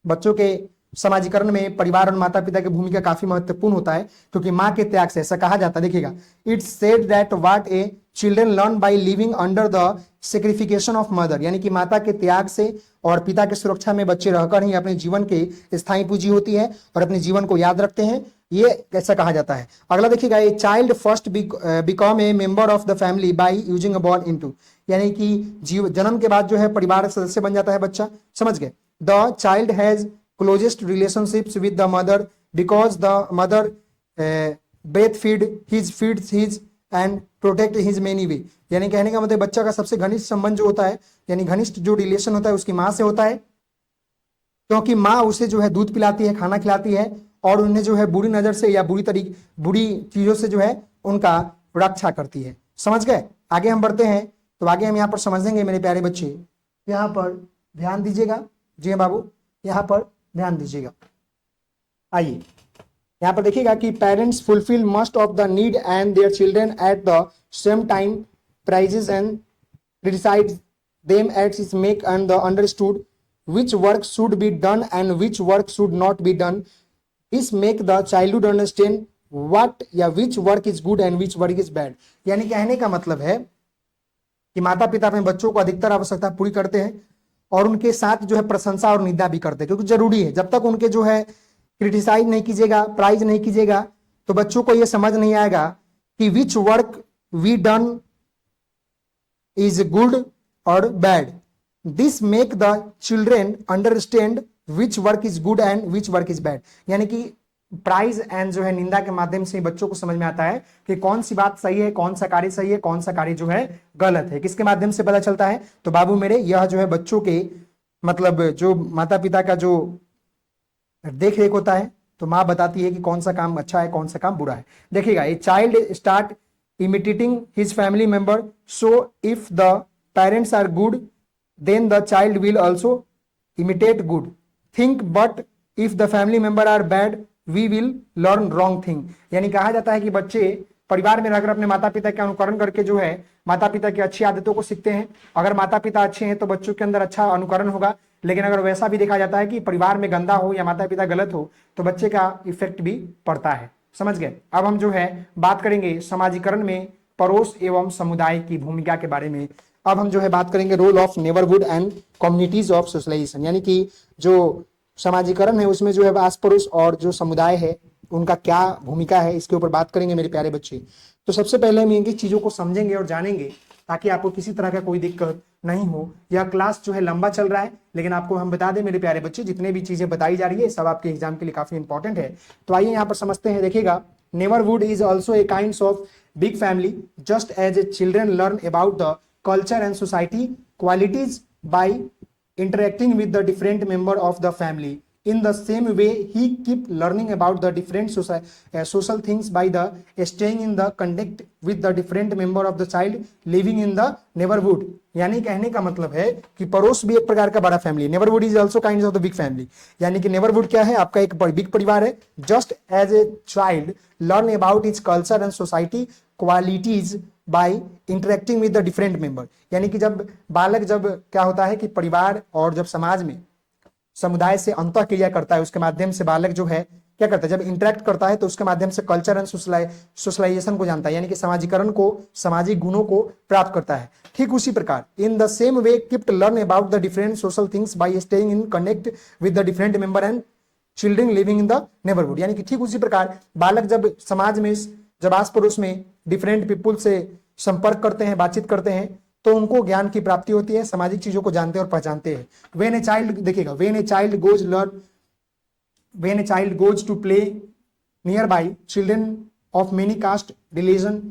बच्चों के समाजीकरण में परिवार और माता पिता की भूमिका काफी महत्वपूर्ण होता है, क्योंकि माँ के त्याग से ऐसा कहा जाता है। देखिएगा, it's said that what a children learn by living under the sacrification of mother, यानी कि माता के त्याग से और पिता की सुरक्षा में बच्चे रहकर ही अपने जीवन के स्थायी पूंजी होती है और अपने जीवन को याद रखते हैं, ये ऐसा कहा जाता है। अगला देखिएगा, a child first become a member of the family by using a born into, यानी कि जन्म के बाद जो है परिवार सदस्य बन जाता है बच्चा, समझ गए। The child has closest relationships with the mother because the mother feeds his and protect his many way, यानी कहने का मतलब बच्चा का सबसे घनिष्ठ संबंध जो होता है, यानी घनिष्ठ जो रिलेशन होता है उसकी माँ से होता है, क्योंकि माँ उसे जो है दूध पिलाती है, खाना खिलाती है, और उन्हें जो है बुरी नजर से या बुरी चीजों से जो है उनका रक्षा करती है। समझ गए। आगे हम बढ़ते हैं, तो आगे हम यहाँ पर समझेंगे मेरे प्यारे बच्चे, यहाँ पर ध्यान दीजिएगा। जी हाँ बाबू, यहाँ पर ध्यान दीजिएगा। आइए यहां पर देखिएगा कि parents fulfil must of the need and their children at the same time praises and criticize them at is make and the understood which work should be done and which work should not be done. This make the childhood understand what या which work is good and which work is bad. यानी कहने का मतलब है कि माता पिता अपने बच्चों को अधिकतर आवश्यकता पूरी करते हैं और उनके साथ जो है प्रशंसा और निंदा भी करते हैं, क्योंकि जरूरी है। जब तक उनके जो है क्रिटिसाइज नहीं कीजिएगा, प्राइज नहीं कीजिएगा, तो बच्चों को यह समझ नहीं आएगा कि which work we done is good और bad. This make the children understand which work is good and which work is bad. यानी कि प्राइज एंड जो है निंदा के माध्यम से बच्चों को समझ में आता है कि कौन सी बात सही है, कौन सा कार्य सही है, कौन सा कार्य जो है गलत है। किसके माध्यम से पता चलता है? तो बाबू मेरे, यह जो है बच्चों के मतलब जो माता पिता का जो देख रेख होता है, तो माँ बताती है कि कौन सा काम अच्छा है, कौन सा काम बुरा है। देखिएगा, a child start imitating his family member, so if the parents are good then the child will also imitate good thing, but if the family member are bad we will learn wrong thing. यानी कहा जाता है कि बच्चे परिवार में रहकर अपने माता पिता के अनुकरण करके जो है माता पिता की अच्छी आदतों को सीखते हैं। अगर माता पिता अच्छे हैं तो बच्चों के अंदर अच्छा अनुकरण होगा, लेकिन अगर वैसा भी देखा जाता है कि परिवार में गंदा हो या माता पिता गलत हो तो बच्चे का इफेक्ट भी पड़ता है। समझ गए। अब हम जो है बात करेंगे समाजीकरण में पड़ोस एवं समुदाय की भूमिका के बारे में। अब हम जो है बात करेंगे role of neighbourhood and communities of socialisation, यानी कि जो समाजीकरण है उसमें जो है आस पड़ोस और जो समुदाय है उनका क्या भूमिका है, इसके ऊपर बात करेंगे मेरे प्यारे बच्चे। तो सबसे पहले हम इनकी चीजों को समझेंगे और जानेंगे ताकि आपको किसी तरह का कोई दिक्कत नहीं हो। यह क्लास जो है लंबा चल रहा है, लेकिन आपको हम बता दें मेरे प्यारे बच्चे, जितने भी चीजें बताई जा रही है सब आपके एग्जाम के लिए काफी इंपॉर्टेंट है। तो आइए यहाँ पर समझते हैं। देखिएगा, neighbourhood is also a kind of big family just as a children learn about the culture and society qualities by interacting with the different member of the family. In the same way, he keep learning about the different social things by the staying in the contact with the different member of the child living in the neighborhood. यानी कहने का मतलब है कि पड़ोस भी एक प्रकार का बड़ा फैमिली है। Neighbourhood is also kind of the big family, यानी कि नेबरहुड क्या है? आपका एक बिग परिवार है। Just as a child learn about its culture and society qualities by interacting with the different member. यानी कि जब बालक जब क्या होता है कि परिवार और जब समाज में समुदाय से अंतः क्रिया करता है, उसके माध्यम से बालक जो है क्या करता है, जब इंटरेक्ट करता है तो उसके माध्यम से कल्चर एंड सोशलाइजेशन को जानता है, यानी कि समाजीकरण को, सामाजिक गुणों को प्राप्त करता है। ठीक उसी प्रकार in the same way kept learn about the different social things by staying in connect with the different member and children living in the neighbourhood. यानी कि ठीक उसी प्रकार बालक जब समाज में, जब आस पड़ोस में डिफरेंट पीपुल से संपर्क करते हैं, बातचीत करते हैं, तो उनको ज्ञान की प्राप्ति होती है, सामाजिक चीजों को जानते और पहचानते हैं। व्हेन ए चाइल्ड, देखिएगा, when a child goes learn, when a child goes to play near by children of many caste, religion,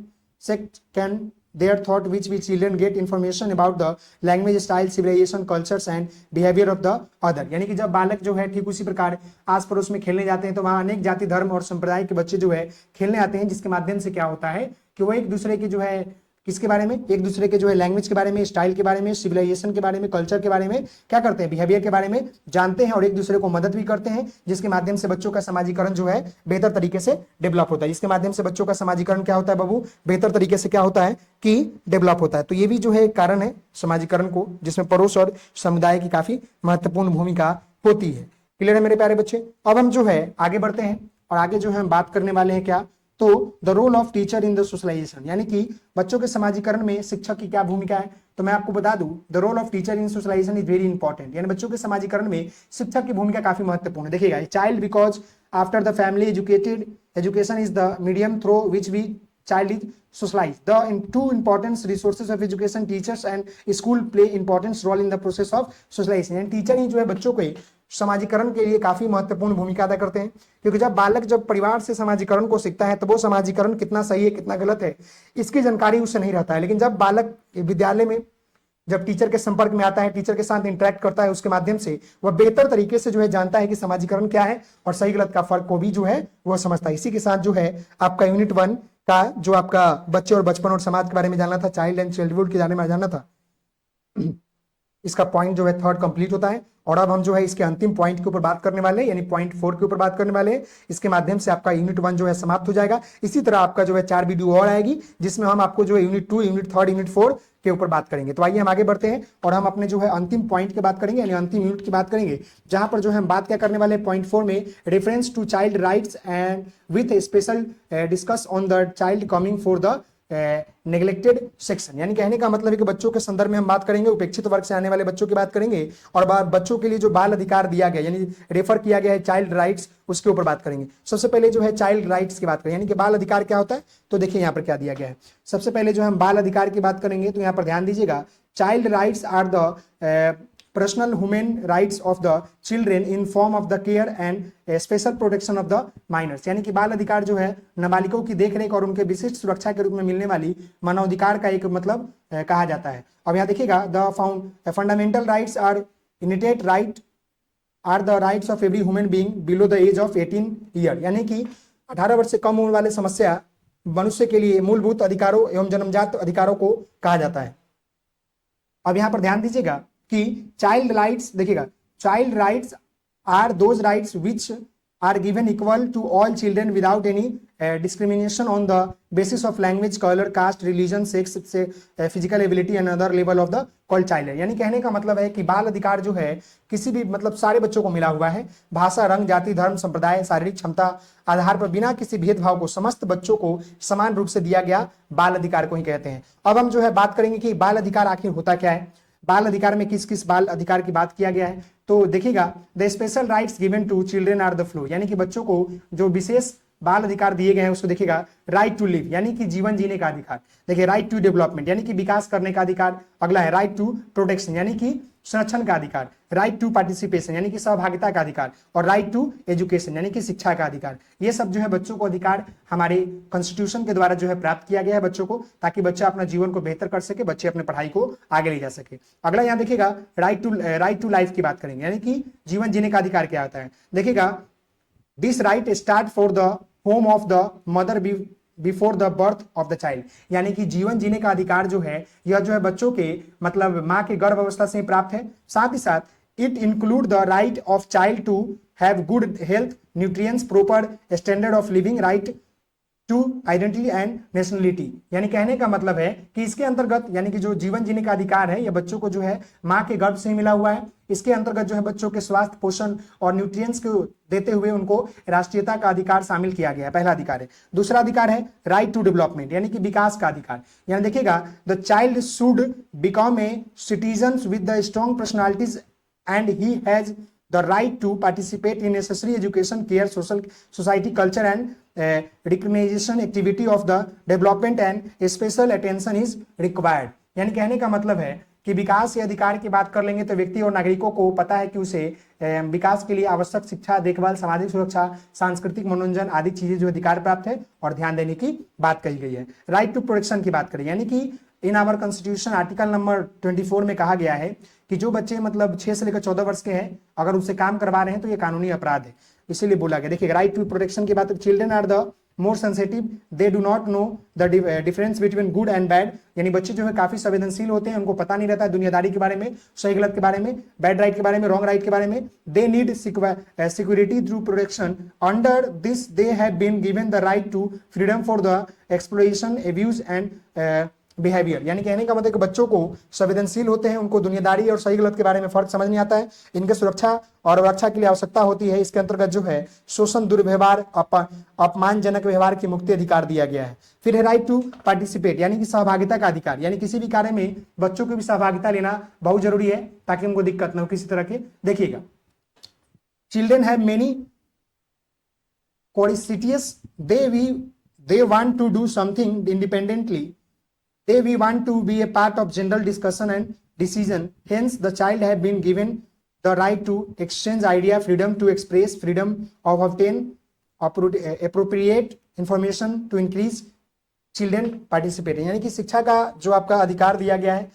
sect can their thought which we children get information about the language, style, civilization, cultures and behavior of the other। यानी कि जब बालक जो है ठीक उसी प्रकार आस पड़ोस में खेलने जाते हैं तो वहां अनेक जाति, धर्म और संप्रदाय के बच्चे जो है खेलने आते हैं, जिसके माध्यम से क्या होता है कि वो एक दूसरे की जो है किसके बारे में, एक दूसरे के जो है लैंग्वेज के बारे में, स्टाइल के बारे में, सिविलाइजेशन के बारे में, कल्चर के बारे में क्या करते हैं, बिहेवियर के बारे में जानते हैं और एक दूसरे को मदद भी करते हैं, जिसके माध्यम से बच्चों का समाजीकरण जो है बेहतर तरीके से डेवलप होता है। इसके माध्यम से बच्चों का समाजीकरण क्या होता है बाबू, बेहतर तरीके से क्या होता है कि डेवलप होता है। तो ये भी जो है कारण है समाजीकरण को, जिसमें पड़ोस और समुदाय की काफी महत्वपूर्ण भूमिका होती है। क्लियर है मेरे प्यारे बच्चे। अब हम जो है आगे बढ़ते हैं और आगे जो है हम बात करने वाले हैं क्या, तो the role of teacher in the socialisation, यानी कि बच्चों के समाजीकरण में शिक्षक की क्या भूमिका है। तो मैं आपको बता दूं, the role of teacher in socialisation is very important, यानी बच्चों के समाजीकरण में शिक्षक की भूमिका काफी महत्वपूर्ण है। देखिएगा, child because after the family education is the medium through which we child is socialized. The two important resources of education, teachers and school play important role in the process of socialization। यानी teacher ही जो है बच्चों के समाजीकरण के लिए काफी महत्वपूर्ण भूमिका अदा करते हैं, क्योंकि जब बालक जब परिवार से समाजीकरण को सीखता है तो वो समाजीकरण कितना सही है कितना गलत है इसकी जानकारी उसे नहीं रहता है। लेकिन जब बालक विद्यालय में जब टीचर के संपर्क में आता है, टीचर के साथ इंटरेक्ट करता है, उसके माध्यम से वह बेहतर तरीके से जो है जानता है कि समाजीकरण क्या है और सही गलत का फर्क को भी जो है वह समझता है। इसी के साथ जो है आपका यूनिट 1 का जो आपका बच्चे और बचपन और समाज के बारे में जानना था, चाइल्ड एंड चाइल्डहुड के बारे में जानना था, इसका पॉइंट जो है 3rd कंप्लीट होता है। और अब हम जो है इसके अंतिम पॉइंट के ऊपर बात करने वाले हैं, यानी पॉइंट 4 के ऊपर बात करने वाले हैं। इसके माध्यम से आपका यूनिट 1 जो है समाप्त हो जाएगा। इसी तरह आपका जो है 4 वीडियो और आएगी, जिसमें हम आपको जो है यूनिट 2, यूनिट 3, यूनिट 4 के ऊपर बात करेंगे। तो आइए हम आगे बढ़ते हैं और हम अपने जो है अंतिम पॉइंट की बात करेंगे, यानी अंतिम यूनिट की बात करेंगे, जहां पर जो है हम बात क्या करने वाले हैं पॉइंट 4 में, reference to child rights and with special discuss on the child coming for the neglected section. यानी कहने का मतलब है कि बच्चों के संदर्भ में हम बात करेंगे, उपेक्षित वर्ग से आने वाले बच्चों की बात करेंगे और बच्चों के लिए जो बाल अधिकार दिया गया यानी रेफर किया गया है चाइल्ड राइट्स, उसके ऊपर बात करेंगे। सबसे पहले जो है चाइल्ड राइट्स की बात करें, यानी कि बाल अधिकार क्या होता है, तो देखिए यहाँ पर क्या दिया गया है। सबसे पहले जो हम बाल अधिकार की बात करेंगे तो यहाँ पर ध्यान दीजिएगा, child rights are the personal human rights of the children in form of the care and special protection of the minors. यानी कि बाल अधिकार जो है नाबालिगों की देखरेख और उनके विशिष्ट सुरक्षा के रूप में मिलने वाली मानवाधिकार का एक मतलब कहा जाता है। अब यहाँ देखिएगा, the fundamental rights are innate right are the rights of every human being below the age of 18 year. यानी कि 18 वर्ष से कम उम्र वाले समस्या मनुष्य के लिए मूलभूत अधिकारों एवं जन्मजात अधिकारों को कहा जाता है। अब यहाँ पर ध्यान दीजिएगा कि चाइल्ड राइट्स, देखिएगा, child rights are those rights which are given equal to all children without any discrimination on the basis of language, colour, caste, religion, sex, physical ability and other level of the called child. यानी कहने का मतलब है कि बाल अधिकार जो है किसी भी मतलब सारे बच्चों को मिला हुआ है, भाषा, रंग, जाति, धर्म, संप्रदाय, शारीरिक क्षमता आधार पर बिना किसी भेदभाव को समस्त बच्चों को समान रूप से दिया गया बाल अधिकार को ही कहते हैं। अब हम जो है बात करेंगे कि बाल अधिकार आखिर होता क्या है, बाल अधिकार में किस किस बाल अधिकार की बात किया गया है। तो देखिएगा, the special rights given to children are the flow, यानी कि बच्चों को जो विशेष बाल अधिकार दिए गए हैं उसको देखिएगा, राइट टू लिव यानी कि जीवन जीने का अधिकार, देखिए राइट टू डेवलपमेंट यानी कि विकास करने का अधिकार, अगला है राइट टू प्रोटेक्शन यानी कि संरक्षण का अधिकार, राइट टू पार्टिसिपेशन यानी कि सहभागिता का अधिकार और राइट टू एजुकेशन यानी कि शिक्षा का अधिकार। ये सब जो है बच्चों को अधिकार हमारे कॉन्स्टिट्यूशन के द्वारा जो है प्राप्त किया गया है बच्चों को, ताकि बच्चा अपना जीवन को बेहतर कर सके, बच्चे अपने पढ़ाई को आगे ले जा सके। अगला यहाँ देखिएगा, राइट टू लाइफ की बात करेंगे, यानी कि जीवन जीने का अधिकार क्या होता है। देखिएगा, this right start for the home of the mother before the birth of the child, यानी कि जीवन जीने का अधिकार जो है यह जो है बच्चों के मतलब माँ के गर्भ अवस्था से प्राप्त है। साथ ही साथ it include the right of child to have good health, nutrients, proper standard of living, right to identity and nationality. यानी कहने का मतलब है कि इसके अंतर्गत यानी कि जो जीवन जीने का अधिकार है यह बच्चों को जो है माँ के गर्भ से ही मिला हुआ है। इसके अंतर्गत जो है बच्चों के स्वास्थ्य, पोषण और न्यूट्रिएंट्स को देते हुए उनको राष्ट्रीयता का अधिकार शामिल किया गया है, पहला अधिकार है। दूसरा अधिकार है राइट टू डेवलपमेंट, यानी कि विकास का अधिकार। यानी देखिएगा, the child should become a citizen with the strong personalities and he has the right to participate in necessary education, care, society, culture and recognition activity of the development and special attention is required। यानी कहने का मतलब है कि विकास के अधिकार की बात कर लेंगे तो व्यक्ति और नागरिकों को पता है कि उसे विकास के लिए आवश्यक शिक्षा, देखभाल, सामाजिक सुरक्षा, सांस्कृतिक मनोरंजन आदि चीजें जो अधिकार प्राप्त है और ध्यान देने की बात कही गई है। राइट टू प्रोटेक्शन की बात करें, यानी कि in our constitution article number 24 में कहा गया है कि जो बच्चे मतलब 6 से लेकर 14 वर्ष के हैं अगर उनसे काम करवा रहे हैं तो ये कानूनी अपराध है, इसीलिए बोला गया। देखिए, राइट टू प्रोटेक्शन की बात, children are the more sensitive, they do not know the difference between good and bad. यानी बच्चे जो है काफी संवेदनशील होते हैं, उनको पता नहीं रहता है दुनियादारी के बारे में, सही गलत के बारे में, बैड राइट के बारे में, रॉन्ग राइट के बारे में। They need security through protection, under this they have been given the right to freedom for the exploration, abuse and behaviour. यानी कहने का मतलब कि बच्चों को संवेदनशील होते हैं, उनको दुनियादारी और सही गलत के बारे में फर्क समझ नहीं आता है, इनके सुरक्षा और रक्षा के लिए आवश्यकता होती है। इसके अंतर्गत जो है शोषण, दुर्व्यवहार, अपमानजनक व्यवहार की मुक्ति अधिकार दिया गया है। फिर है राइट टू पार्टिसिपेट, यानी कि सहभागिता का अधिकार। यानी किसी भी कार्य में बच्चों की भी सहभागिता लेना बहुत जरूरी है ताकि उनको दिक्कत न हो किसी तरह के। देखिएगा, children have many curiosities, they want to do something independently, we want to be a part of general discussion and decision. Hence the child have been given the right to exchange idea, freedom to express, freedom of obtain appropriate information to increase children participate। यानी कि शिक्षा का जो आपका अधिकार दिया गया है,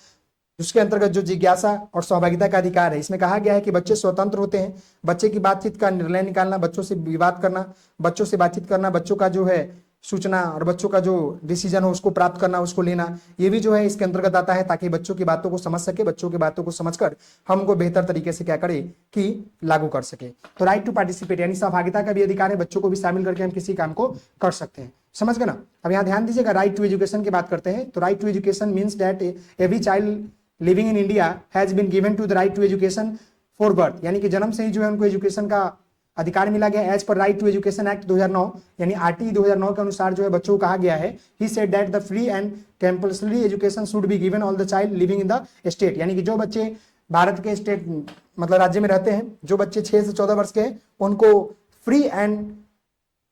जिसके अंतर्गत जो जिज्ञासा और सहभागिता का अधिकार है, इसमें कहा गया है कि बच्चे स्वतंत्र होते हैं। बच्चे की बातचीत का निर्णय निकालना, बच्चों से विवाद करना, बच्चों से बातचीत करना, बच्चों का जो है सूचना और बच्चों का जो डिसीजन हो उसको प्राप्त करना, उसको लेना, ये भी जो है इसके अंतर्गत आता है ताकि बच्चों की बातों को समझ सके, बच्चों की बातों को समझकर हम उनको बेहतर तरीके से क्या करें कि लागू कर सके। तो राइट टू पार्टिसिपेट यानी सहभागिता का भी अधिकार है, बच्चों को भी शामिल करके हम किसी काम को कर सकते हैं। समझ गए ना। अब यहाँ ध्यान दीजिएगा, राइट टू एजुकेशन की बात करते हैं। तो right to education means that every child living in India has been given to the right to education for birth, यानी कि जन्म से ही जो है उनको एजुकेशन का अधिकार मिला गया। As per right to education act 2009 यानी आरटी 2009 के अनुसार जो है बच्चों को कहा गया है, he said that the free and compulsory education should be given all the child living in the state, यानी कि जो बच्चे भारत के स्टेट मतलब राज्य में रहते हैं, जो बच्चे 6 से 14 वर्ष के हैं उनको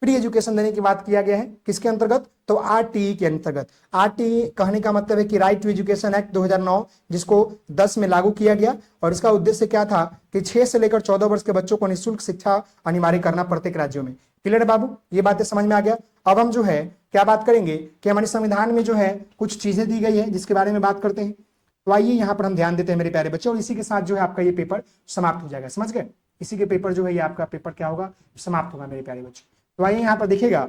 फ्री एजुकेशन देने की बात किया गया है। किसके अंतर्गत? तो आरटीई के अंतर्गत। आरटीई कहने का मतलब है कि राइट टू एजुकेशन एक्ट 2009 जिसको 10 में लागू किया गया, और इसका उद्देश्य क्या था कि 6 से लेकर 14 वर्ष के बच्चों को निःशुल्क शिक्षा अनिवार्य करना प्रत्येक राज्यों में। क्लियर है बाबू, ये बातें समझ में आ गया। अब हम जो है क्या बात करेंगे कि हमारे संविधान में जो है कुछ चीजें दी गई है जिसके बारे में बात करते हैं। तो आइए यहाँ पर हम ध्यान देते हैं मेरे प्यारे बच्चों, और इसी के साथ जो है आपका ये पेपर समाप्त हो जाएगा। समझ गए? इसी के पेपर जो है ये आपका पेपर क्या होगा, समाप्त होगा मेरे प्यारे बच्चों। तो आइए यहाँ पर देखिएगा,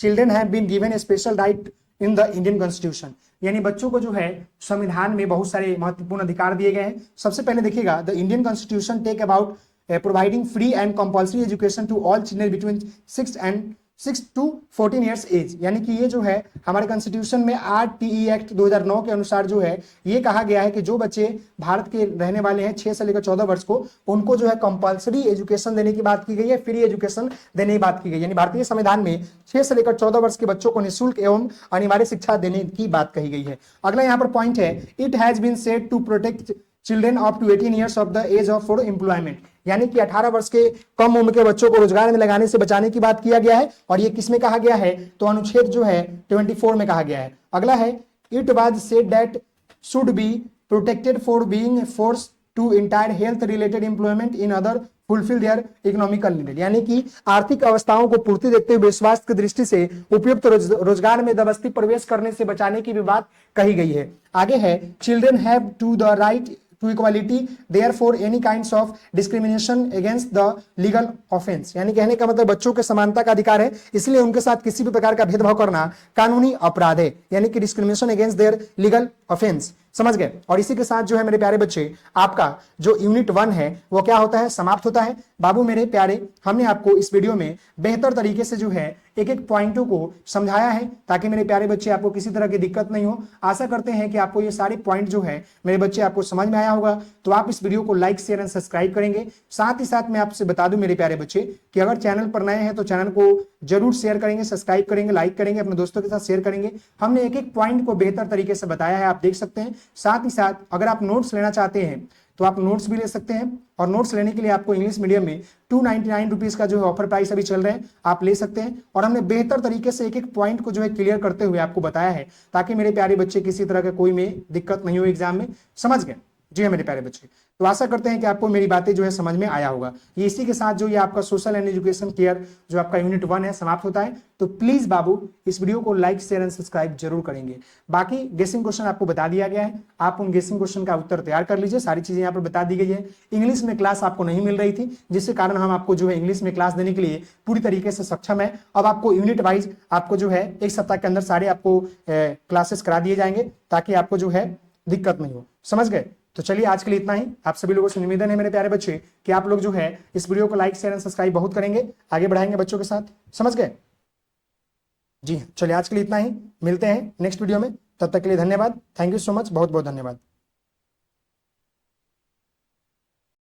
children have been given a special right in the Indian constitution, यानी बच्चों को जो है संविधान में बहुत सारे महत्वपूर्ण अधिकार दिए गए हैं। सबसे पहले देखिएगा, the Indian constitution take about providing free and compulsory education to all children between 6 to 14 years age, यानी कि ये जो है हमारे कॉन्स्टिट्यूशन में आरटीई एक्ट 2009 के अनुसार जो है ये कहा गया है कि जो बच्चे भारत के रहने वाले हैं 6 से लेकर 14 वर्ष को, उनको जो है कंपल्सरी एजुकेशन देने की बात की गई है, फ्री एजुकेशन देने की बात की गई। यानी भारतीय संविधान में 6 से लेकर 14 वर्ष के बच्चों को निःशुल्क एवं अनिवार्य शिक्षा देने की बात कही गई है। अगला यहाँ पर पॉइंट है, it has been said to protect children up to 18 years of the age of for employment, यानी कि 18 वर्ष के कम उम्र के बच्चों को रोजगार में लगाने से बचाने की बात किया गया है। और ये किसमें कहा गया है? तो अनुच्छेद जो है 24 में कहा गया है। अगला है, it was said that should be protected for being force to entire health related employment in other fulfil their economical need, यानी कि आर्थिक अवस्थाओं को पूर्ति देखते हुए स्वास्थ्य की दृष्टि से उपयुक्त रोजगार में जबरदस्ती प्रवेश करने से बचाने की भी बात कही गई है। आगे है, children have to the right to equality therefore any kinds of discrimination against the legal offense, यानी कहने का मतलब बच्चों के समानता का अधिकार है, इसलिए उनके साथ किसी भी प्रकार का भेदभाव करना कानूनी अपराध है, यानी कि discrimination against their legal offence. समझ गए? और इसी के साथ जो है मेरे प्यारे बच्चे आपका जो यूनिट 1 है वो क्या होता है? समाप्त होता है। बाबू मेरे प्यारे, हमने आपको इस वीडियो में बेहतर तरीके से जो है एक एक पॉइंटों को समझाया है ताकि मेरे प्यारे बच्चे आपको किसी तरह की दिक्कत नहीं हो। आशा करते हैं कि आपको ये सारे पॉइंट जो है मेरे बच्चे आपको समझ में आया होगा। तो आप इस वीडियो को लाइक शेयर एंड सब्सक्राइब करेंगे। साथ ही साथ मैं आपसे बता दूं मेरे प्यारे बच्चे कि अगर चैनल पर नए हैं तो चैनल को जरूर शेयर करेंगे, सब्सक्राइब करेंगे, लाइक करेंगे, अपने दोस्तों के साथ शेयर करेंगे। हमने एक एक पॉइंट को बेहतर तरीके से बताया है, आप देख सकते हैं। साथ ही साथ अगर आप नोट्स लेना चाहते हैं तो आप नोट्स भी ले सकते हैं, और नोट्स लेने के लिए आपको इंग्लिश मीडियम में 299 रुपीज का जो है ऑफर प्राइस अभी चल रहे हैं, आप ले सकते हैं। और हमने बेहतर तरीके से एक एक पॉइंट को जो है क्लियर करते हुए आपको बताया है ताकि मेरे प्यारे बच्चे किसी तरह का कोई में दिक्कत नहीं हो एग्जाम में। समझ गए? जी हाँ मेरे प्यारे बच्चे, तो आशा करते हैं कि आपको मेरी बातें जो है समझ में आया होगा। ये इसी के साथ जो ये आपका सोशल एंड एजुकेशन केयर जो आपका यूनिट 1 है समाप्त होता है। तो प्लीज बाबू इस वीडियो को लाइक शेयर एंड सब्सक्राइब जरूर करेंगे। बाकी गेसिंग क्वेश्चन आपको बता दिया गया है, आप उन गेसिंग क्वेश्चन का उत्तर तैयार कर लीजिए। सारी चीजें यहाँ पर बता दी गई है। इंग्लिश में क्लास आपको नहीं मिल रही थी, जिसके कारण हम आपको जो है इंग्लिश में क्लास देने के लिए पूरी तरीके से सक्षम है। अब आपको यूनिट वाइज आपको जो है एक सप्ताह के अंदर सारे आपको क्लासेस करा दिए जाएंगे ताकि आपको जो है दिक्कत नहीं हो। समझ गए? तो चलिए आज के लिए इतना ही। आप सभी लोगों से निवेदन है मेरे प्यारे बच्चे कि आप लोग जो है इस वीडियो को लाइक शेयर एंड सब्सक्राइब बहुत करेंगे, आगे बढ़ाएंगे बच्चों के साथ। समझ गए? जी चलिए आज के लिए इतना ही, मिलते हैं नेक्स्ट वीडियो में। तब तक के लिए धन्यवाद। थैंक यू सो मच, बहुत बहुत धन्यवाद।